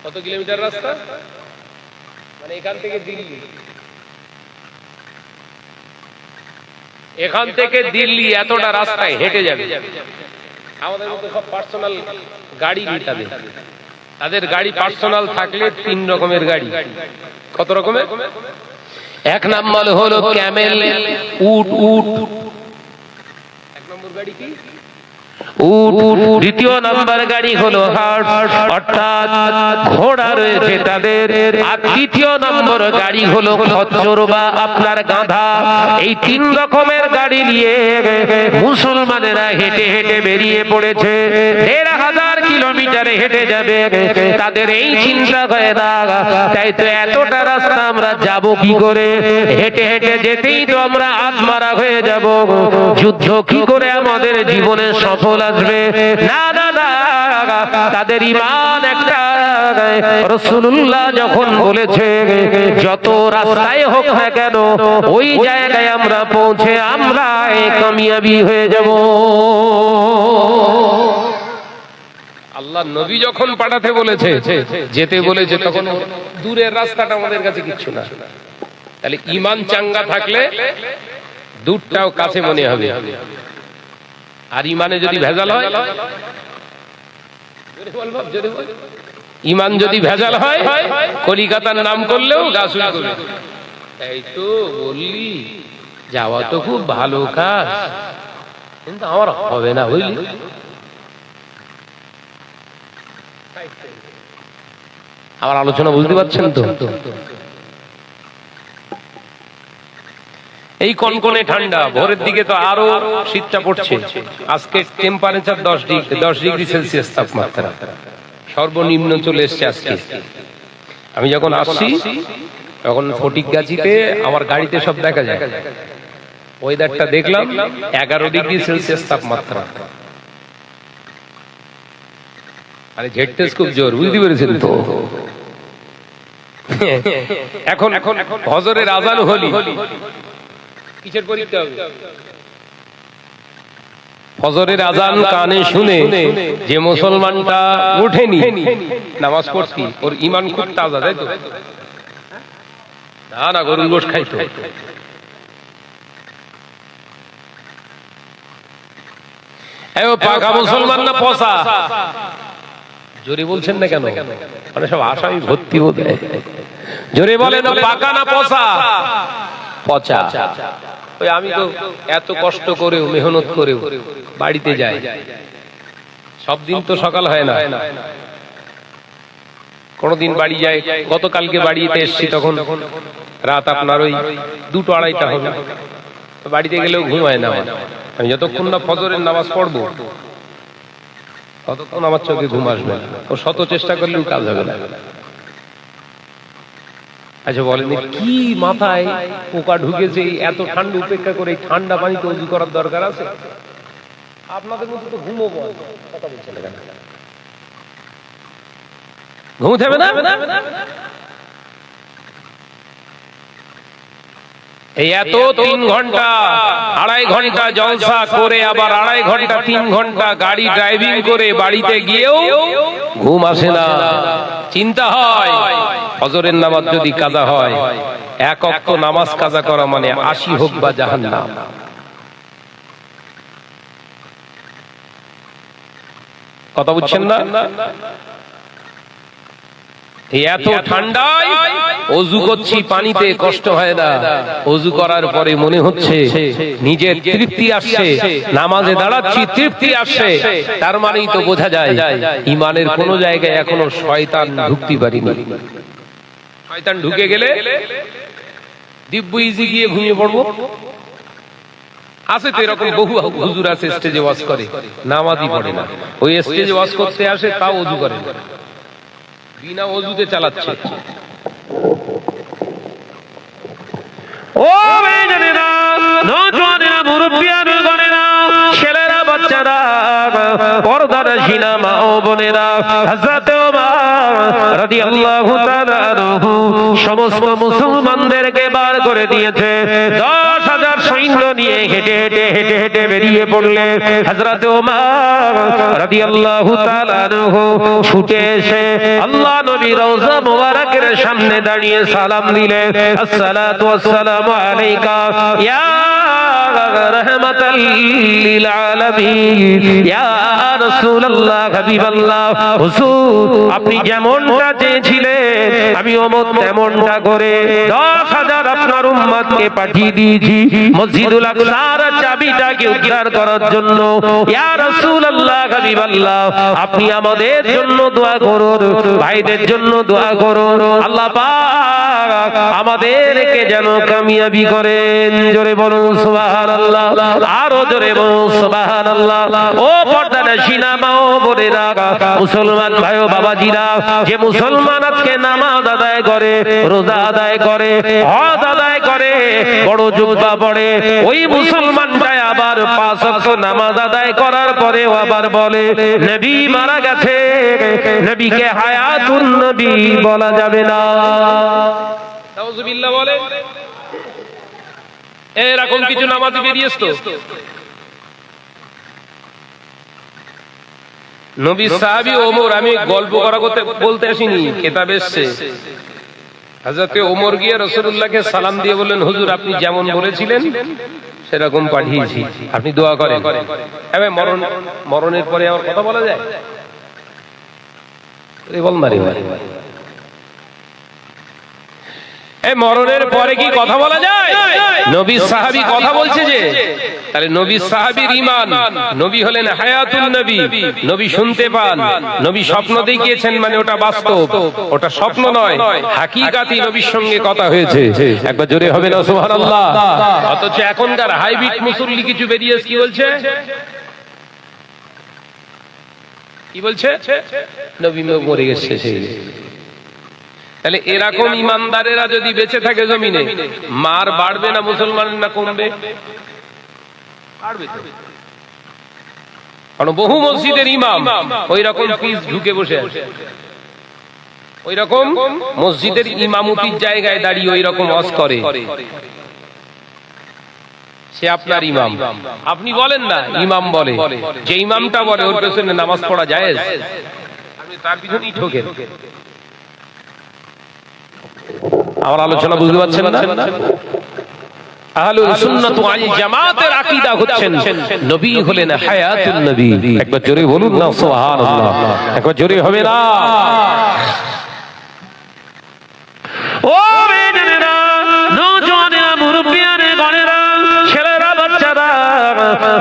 কত কিলোমিটার রাস্তা? মানে এখান থেকে দিল্লি, এখান থেকে দিল্লি এতটা রাস্তায় হেঁটে যাবে। আমাদের মতো সব পার্সোনাল গাড়ি নিতে হবে। তাদের গাড়ি পার্সোনাল থাকলে ৩ রকমের গাড়ি। কত রকমের? এক নম্বর হলো ক্যামেল, উট। এক নম্বর গাড়ি কি? উট। দ্বিতীয় নাম্বার গাড়ি হলো হার্স, অর্থাৎ ঘোড়া রয়েছে তাদের। আর তৃতীয় নম্বর গাড়ি হলো খচ্চর বা আপনার গাধা। এই 3 রকমের গাড়ি নিয়ে মুসলমানেরা হেঁটে হেঁটে বেরিয়ে পড়েছে। ১৫০০ কিলোমিটার হেঁটে যাবে, তাদের এই চিন্তা হয় না। তাই তো এতটা রাস্তা আমরা যাব কি করে? হেঁটে হেঁটে যেতেই তো আমরা আত্মারা হয়ে যাব। যুদ্ধ কি করে আমাদের জীবনে সফল আসবে? না না না, তাদের ঈমান একটা। রাসূলুল্লাহ যখন বলেছে যত রাস্তায় হোক না কেন ওই জায়গায় আমরা পৌঁছে আমরা কামিয়াবি হয়ে যাব। আল্লাহ নবী যখন পাঠাতে বলেছে, যেতে বলেছে, তখন দূরের রাস্তাটা আমাদের কাছে কিচ্ছু না। তাহলে ঈমান চাঙ্গা থাকলে দূরটাও কাছে মনে হবে। আর ঈমানে যদি ভেজাল হয়, ঈমান যদি ভেজাল হয়, কলিকাতার নাম করলেও গাছুল করবে। এই তো বললি যাওয়া তো খুব ভালো কাজ, কিন্তু আমার হবে না, বুঝলি? আমার আলোচনা বুঝতে পারছেন তো? এই কনকনে ঠান্ডা, ভোরের দিকে তো আরো শীতটা পড়ছে। আজকে টেম্পারেচার 10 ডিগ্রি সেলসিয়াস তাপমাত্রা, সর্বনিম্ন চলে এসছে আজকে। আমি যখন আসছি তখন ফটিকগাছিতে আমার গাড়িতে সব দেখা যায়, ওয়েদারটা দেখলাম 11 ডিগ্রি সেলসিয়াস তাপমাত্রা। আরে ঝেড়তেস খুব জোর, বুঝতে পেরেছেন তো? এখন ফজরের আজান হলি, কিসের পরীক্ষা হবে? ফজরের আজান কানে শুনে যে মুসলমানটা ওঠেনি নামাজ পড়তি, ওর ঈমান খুব তাজা, তাই তো? না না, গরুর গোশত খাইতো। পাকা মুসলমান না পচা? জোরে বলছেন না কেন? মানে সব আসামি ভর্তি হতে। জোরে বলেন, পাকা না পচা? পচা। ওই আমি তো এত কষ্ট করেও, মেহনত করেও বাড়িতে যাই, সব দিন তো সকাল হয় না, কোনদিন বাড়ি যায়। গতকালকে বাড়িতে এসছি, তখন রাত আপনার ওই 2-2:30 হবে। বাড়িতে গেলেও ঘুম হয় না। আমি যতক্ষণ না ফজরের নামাজ পড়বো ততক্ষণ আমার চোখে ঘুম আসবে না। ও শত চেষ্টা করলেও কাজ হবে না। আচ্ছা বলেন, কি মাথায় পোকা ঢুকেছে? এত ঠান্ডা উপেক্ষা করে ঠান্ডা পানিতে ওযু করার দরকার আছে? আপনাদের মধ্যে তো ঘুমও বল, কথা বলছেন কেন? ঘুমোতে হবে না? এই এত 3 ঘন্টা 2.5 ঘন্টা জলসা করে আবার 2.5 ঘন্টা 3 ঘন্টা গাড়ি ড্রাইভিং করে বাড়িতে গিয়েও ঘুম আসে না। চিন্তা হয় ফজরের নামাজ যদি কাজা হয়, 1 ওয়াক্ত নামাজ কাজা করা মানে 80 হোক বা জাহান্নাম। কথা বুঝছেন না? এত ঠান্ডায় ওযু করছি পানিতে, কষ্ট হয় না। ওযু করার পরে মনে হচ্ছে নিজের তৃপ্তি আসছে, নামাজে দাঁড়াচ্ছি তৃপ্তি আসছে। তার মানেই তো বোঝা যায় ঈমানের কোন জায়গায় এখনো শয়তান ঢুকতে পারেনি। শয়তান ঢুকে গেলে দিব্য ইজি গিয়ে ঘুমিয়ে পড়বো। আছে তো এরকম বহু হুজুর আছে, স্টেজে ওয়াজ করে, নামাজই পড়ে না। ওই স্টেজে ওয়াজ করতে আসে, তাও ওযু করে না, বিনা ওযুতে চালাচ্ছে। ও ভাইজানেরা, নওজওয়ানেরা, মুরব্বিয়ানেরা, ছেলেরা, বাচ্চা পর্দার শিনা মা ও বোনেরা, হযরত ওমর রাদিয়াল্লাহু তাআলা আনহু সমস্ত মুসলমানদেরকে বার করে দিয়েছে। 10,000 সৈন্য নিয়ে হেঁটে হেঁটে হেঁটে হেঁটে বেরিয়ে পড়লেন। হযরত ওমর রাদিয়াল্লাহু তাআলা আনহু ছুটে এসে আল্লাহ নবী রওজা মুবারকের সামনে দাঁড়িয়ে সালাম দিলেন, আসসালাতু ওয়াসসালামু আলাইকা ইয়া রাহমাতাল লিল আলামিন ইয়া রাসূলুল্লাহ হাবিবাল্লাহ। হুজুর, আপনি যেমনটা চেয়েছিলেন আমি ওমর তেমনটা করে 10,000 আপনার উম্মতকে পাঠিয়ে দিয়েছি মসজিদুল আকসার চাবিটাকে উদ্ধার করার জন্য। ইয়া রাসূলুল্লাহ হাবিবাল্লাহ, আপনি আমাদের জন্য দোয়া করুন, ভাইদের জন্য দোয়া করুন, আল্লাহ পাক আমাদেরকে যেন কামিয়াবি করেন। জোরে বলুন সুবহানাল্লাহ, আরো জোরে বলুন সুবহানাল্লাহ। ও পর্দানশীনা মা ও বোনেরা, মুসলমান ভাই ও বাবাজিরা, যে মুসলমান আজকে নামাজ আদায় করে, রোজা আদায় করে, হজ আদায় করে, বড় জুব্বা পড়ে, ওই মুসলমানটাই আবার 5 ওয়াক্ত নামাজ আদায় করার পরেও আবার বলে নবী মারা গেছে, নবীকে হায়াতুন নবী বলা যাবে না। নাউজুবিল্লাহ বলে। এরকম কিছু নামাজি বেরিয়েছে তো। নবী সাহাবী ওমর, আমি গল্প করা করতে বলতে আসিনি, কিতাব এসেছে। হযরত ওমর গিয়ে রাসূলুল্লাহকে সালাম দিয়ে বললেন, হুজুর আপনি যেমন বলেছিলেন সেরকম পাঠিয়েছি, আপনি দোয়া করেন। এবার মরণের পরে আর কথা বলা যায়? বল না রে ভাই, এই মরণের পরে কি কথা বলা যায়? নবী সাহাবী কথা বলছে যে, তাহলে নবী সাহাবীর ঈমান, নবী হলেন হায়াতুন নবী, নবী শুনতে পান, নবী স্বপ্ন দেখিয়েছেন, মানে ওটা বাস্তব, ওটা স্বপ্ন নয়, হাকিকাতি নবীর সঙ্গে কথা হয়েছে। একবার জোরে হবে না সুবহানাল্লাহ। অথচ এখনকার হাইব্রিড মুসল্লি কিছু বেরিয়েছে, কি বলছে? কি বলছে? নবী মরে গেছে। তাহলে এরকম ইমানদারেরা যদি বেঁচে থাকে জমিনে, মার বাড়বে না মুসলমানের না কমবে? বাড়বে। কারণ বহু মসজিদের ইমাম ওই রকম ফিস ঢুকে বসে আছে, ওই রকম মসজিদের ইমামতির জায়গায় দাঁড়িয়ে ওই রকম ওয়াজ করে, সে আপনার ইমাম। আপনি বলেন না, ইমাম বলে। যে ইমামটা বলে ওর পেছনে নামাজ পড়া জায়েজ, আপনি তার পিছনেই ঠোকেন। আমার আলোচনা বুঝতে পারছেন না? আহলুল সুন্নাত ওয়াল জামাতের আকীদা হচ্ছেন নবী হলেন হায়াতুন নবী। একবার জোরে বলুন না সুবহানাল্লাহ, একবার জোরে হবে না? ও বেনেরা, নওজওয়ানেরা, মুরব্বিয়ানে, গণেরা, ছেলেরা, বাচ্চারা,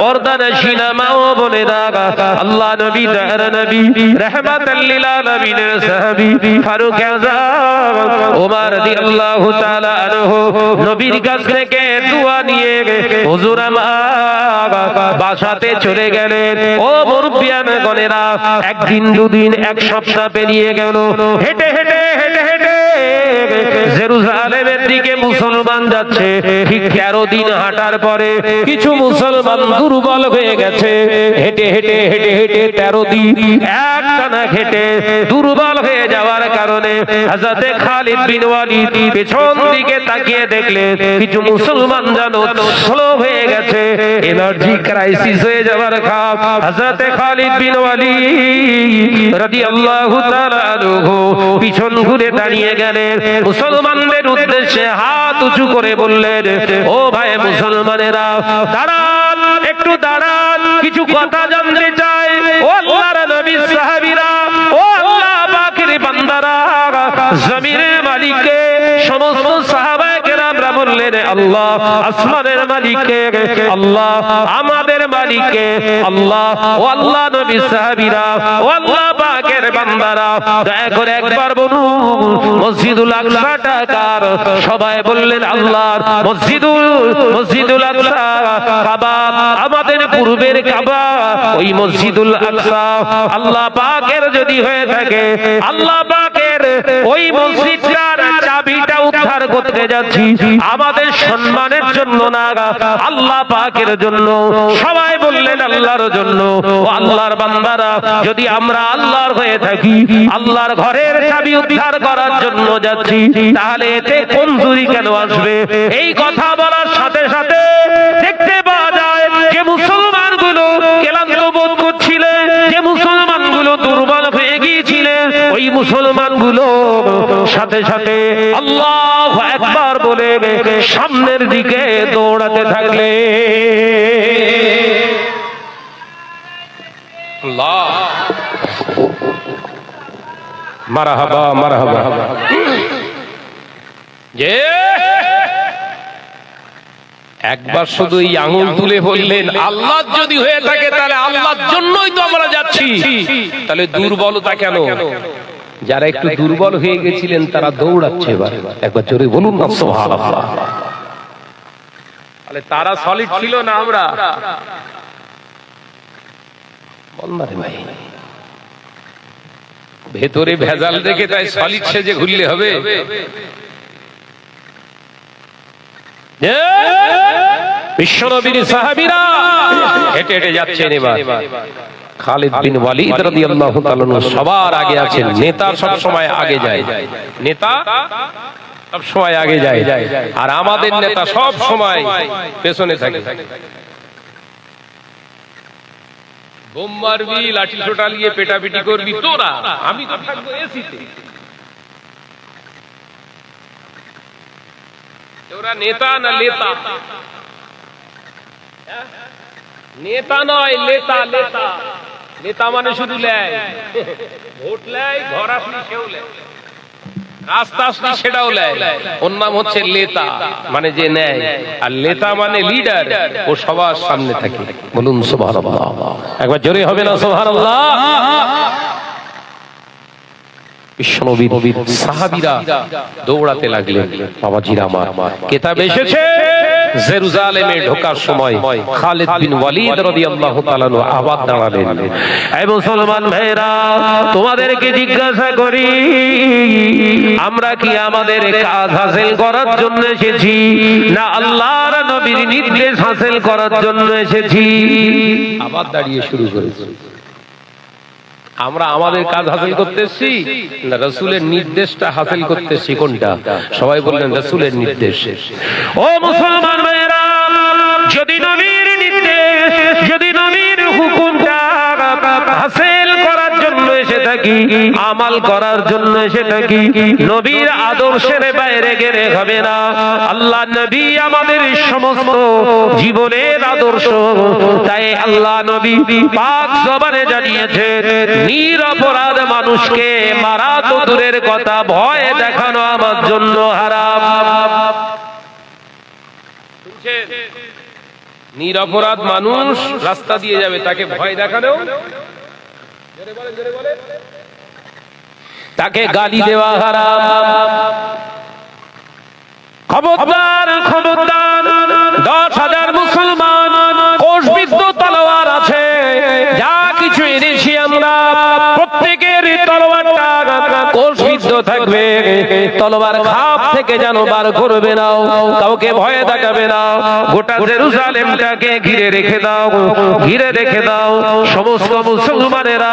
পর্দানশীনা মা ও বোনেরা, আল্লাহ নবী তার নবী রাহমাতাল লিল আলামিনের সাহাবী ফারুক আযম ওমর রাদিয়াল্লাহু তাআলা আনহু নবীর কাছ থেকে দোয়া নিয়ে হুজুর আমার বাসাতে চলে গেলেন। ও মুরব্বিয়ানে, গণেরা, একদিন দুদিন এক সপ্তাহ পেরিয়ে গেল। হেঁটে হেঁটে হেঁটে হেঁটে জেরুজালেমের দিকে মুসলমান যাচ্ছে। ঠিক 13 দিন হাঁটার পরে কিছু মুসলমান দুর্বল হয়ে গেছে। হেঁটে হেঁটে হেঁটে হেঁটে 13 দিন একটানা হেঁটে দুর্বল হয়ে যাওয়ার কারণে হযরত খালিদ বিন ওয়ালিদ পেছন দিকে তাকিয়ে দেখলেন কিছু মুসলমান যেন স্লো হয়ে গেছে, এনার্জি ক্রাইসিস হয়ে যাওয়ার খাপ। হযরত খালিদ বিন ওয়ালিদ রাদিয়াল্লাহু তাআলা আনহু পিছন ঘুরে দাঁড়িয়ে গেলেন, মুসলমানদের উদ্দেশ্যে হাত উঁচু করে বললেন, ও ভাই মুসলমানেরা, দাঁড়ান, একটু দাঁড়ান, কিছু কথা জানতে চাই। ও আল্লাহর নবী, সাহাবীরা, ও আল্লাহ পাকের বান্দারা, জমিনের মালিককে সমস্ত সাহাবায়ে কেরামরা বললেন, আল্লাহ আসমানের মালিককে, আল্লাহ আমাদের মালিককে, আল্লাহ। ও আল্লাহ নবী, সাহাবীরা, ও আল্লাহ পাকের বান্দারা, দয়া করে একবার বলুন মসজিদুল আকসাটা কার? সবাই বললেন আল্লাহর। মসজিদুল আকসা কাবা, আমাদের পূর্বের কাবা, ওই মসজিদুল আকসা আল্লাহ পাকের যদি হয়ে থাকে, আল্লাহ পাকের ওই মসজিদটার চাবিটা উদ্ধার করতে যাচ্ছি আমাদের সম্মানের জন্য না, আল্লাহ পাকের জন্য। সবাই বললেন আল্লাহর জন্য। ও আল্লাহর বান্দারা, যদি আমরা আল্লাহর হয়ে থাকি, আল্লাহর ঘরের চাবি উদ্ধার করার জন্য যাচ্ছি, তাহলে এতে কমজোরি কেন আসবে? এই কথা বলার সাথে সাথে দেখতে পাওয়া যায় যে মুসলমানগুলো ক্লান্ত বোধ করছিলেন, যে মুসলমানগুলো দুর্বল হয়ে গিয়েছিলেন, ওই মুসলমানগুলো সাথে সাথে আল্লাহু আকবার বলে সামনের দিকে দৌড়াতে থাকলে। আল্লাহ, মারহাবা মারহাবা। যে একবার শুধু এই আঙুল তুলে বললেন আল্লাহ যদি হয়ে থাকে তাহলে আল্লাহর জন্যই তো আমরা যাচ্ছি, তাহলে দুর্বলতা কেন? যারা একটু দুর্বল হয়ে গেছিলেন তারা দৌড়াচ্ছে এবার। একবার জোরে বলুন না সুবহানাল্লাহ। তাহলে তারা সলিড ছিল না, আমরা বল না রে ভাই। ভেতরে ভেজাল দেখে তাই সলিড সেজে ঘুরলে হবে? বিশ্বনবীর সাহাবীরা হেঁটে হেঁটে যাচ্ছেন। এবার খালিদ বিন ওয়ালিদ রাদিয়াল্লাহু তাআলা সবার আগে আছেন। নেতা সব সময় আগে যায়, নেতা সব সময় আগে যায়, আর আমাদের নেতা সব সময় পেছনে থাকে। বোম মারবি, লাঠি ছোটা নিয়ে পেটাপিটি করবি তোরা, আমি তো থাকবো এসিতে। ওরা নেতা না লেতা? নেতা নয়, লেতা। লেতা নেতা মানে শুধু লেয়, ভোট লেয়, ঘর আসলি সেও লেয়, রাস্তা আসলি সেটাও লেয়। ওর নাম হচ্ছে লেতা, মানে যে নেয়। আর লেতা মানে লিডার, ও সবার সামনে থাকে। বলুন সুবহানাল্লাহ। একবার জোরে হবে না সুবহানাল্লাহ? বিশ্বনবীর সাহাবীরা দৌড়াতে লাগলেন। বাবাজিরা আমার, কিতাব এসেছে জেরুজালেমে ঢোকার সময় খালিদ বিন ওয়ালিদ রাদিয়াল্লাহু তাআলা আবার দাঁড়ালেন। এই মুসলমান ভাইরা, তোমাদেরকে জিজ্ঞাসা করি, আমরা কি আমাদের কাজ হাসিল করার জন্য এসেছি, না আল্লাহর নবীর নির্দেশ হাসিল করার জন্য এসেছি? আবার দাঁড়িয়ে শুরু করেছে। আমরা আমাদের কাজ হাসিল করতেছি না রাসূলের নির্দেশটা হাসিল করতেছি? কোনটা? সবাই বললেন রাসূলের নির্দেশ। ও মুসলমান ভাইরা, যদি নবীর নির্দেশ, যদি নবীর হুকুমটা হাসিল করার জন্য এসে থাকি, আমাল করার জন্য এসে থাকি, নবীর আদর্শের বাইরে গেলে হবে না। আল্লাহ নবী আমাদের সমস্ত জীবনের আদর্শ। তাই আল্লাহ নবী পাক জবানে জানিয়েছে, নিরপরাধ মানুষকে মারা তো দূরের কথা, ভয় দেখানো আমার জন্য হারাম। নিরপরাধ মানুষ রাস্তা দিয়ে যাবে, তাকে ভয় দেখানো, তাকে গালি দেওয়া হারাম। খবরদার, খবরদার, 10,000 মুসলমান কোষবিদ্ধ তলোয়ার আছে, যা কিছু এনেছি আমরা প্রত্যেকের তলোয়ারটা কোষবিদ্ধ থাকবে। তলোয়ার খাপ থেকে যেন বার করবে না, কাউকে ভয়ে দেখাবে না। গোটা জেরুজালেমটাকে ঘিরে রেখে দাও, ঘিরে রেখে দাও। সমস্ত মুসলমানেরা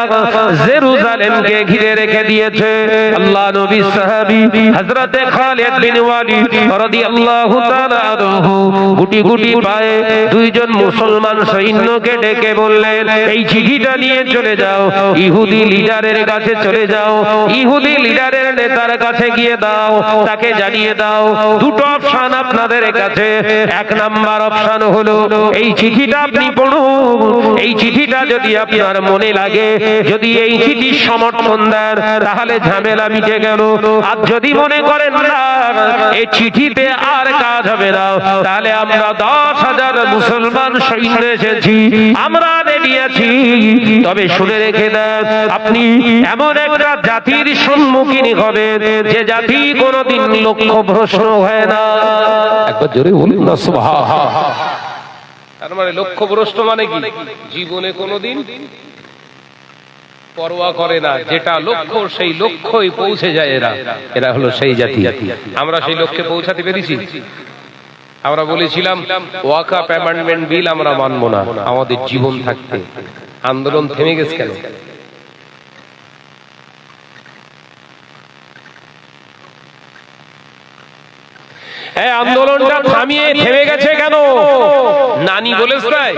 জেরুজালেমকে ঘিরে রেখে দিয়েছে। আল্লাহ নবী সাহাবী হযরতে খালিদ বিন ওয়ালিদ রাদিয়াল্লাহু তাআলা আনহু গুটি গুটি পায়ে দুইজন মুসলমান সৈন্যকে ডেকে বললেন, এই চিঠিটা নিয়ে চলে যাও, ইহুদি লিডারের কাছে চলে যাও, ইহুদি লিডারের নেতার কাছে গিয়ে দাও, তাকে জানিয়ে দাও দুটো অপশন আপনাদের কাছে। এক নাম্বার অপশন হলো এই চিঠিটা আপনি পড়ুন, এই চিঠিটা যদি আপনার মনে লাগে, যদি এই চিঠির সমর্থন দেন তাহলে ঝামেলা মিটে গেল। আর যদি মনে করেন না এই চিঠিতে আর কাজ হবে না, তাহলে আমরা 10,000 মুসলমান সৈন্য এসেছি, আমরা রেডি আছি। তবে শুনে রেখে দেন, আপনি এমন একটা জাতির সম্মুখীন হবেন যে জাতি কোনোদিন লক্ষ্য ভ্রষ্ট হয় না। একবার জোরে বলুন না সুবহানাল্লাহ। তার মানে লক্ষ্য ভ্রষ্ট মানে কি? জীবনে কোনোদিন পরোয়া করে না, যেটা লক্ষ্য সেই লক্ষ্যই পৌঁছে যায় এরা। এরা হলো সেই জাতি। আমরা সেই লক্ষ্যে পৌঁছাতে পেরেছি? আমরা বলেছিলাম ওয়াকাফ অ্যামেন্ডমেন্ট বিল আমরা মানব না আমাদের জীবন থাকতে। আন্দোলন থেমে গেছে কেন? এই আন্দোলনটা থেমে গেছে কেন? নানি বলেছে তাই?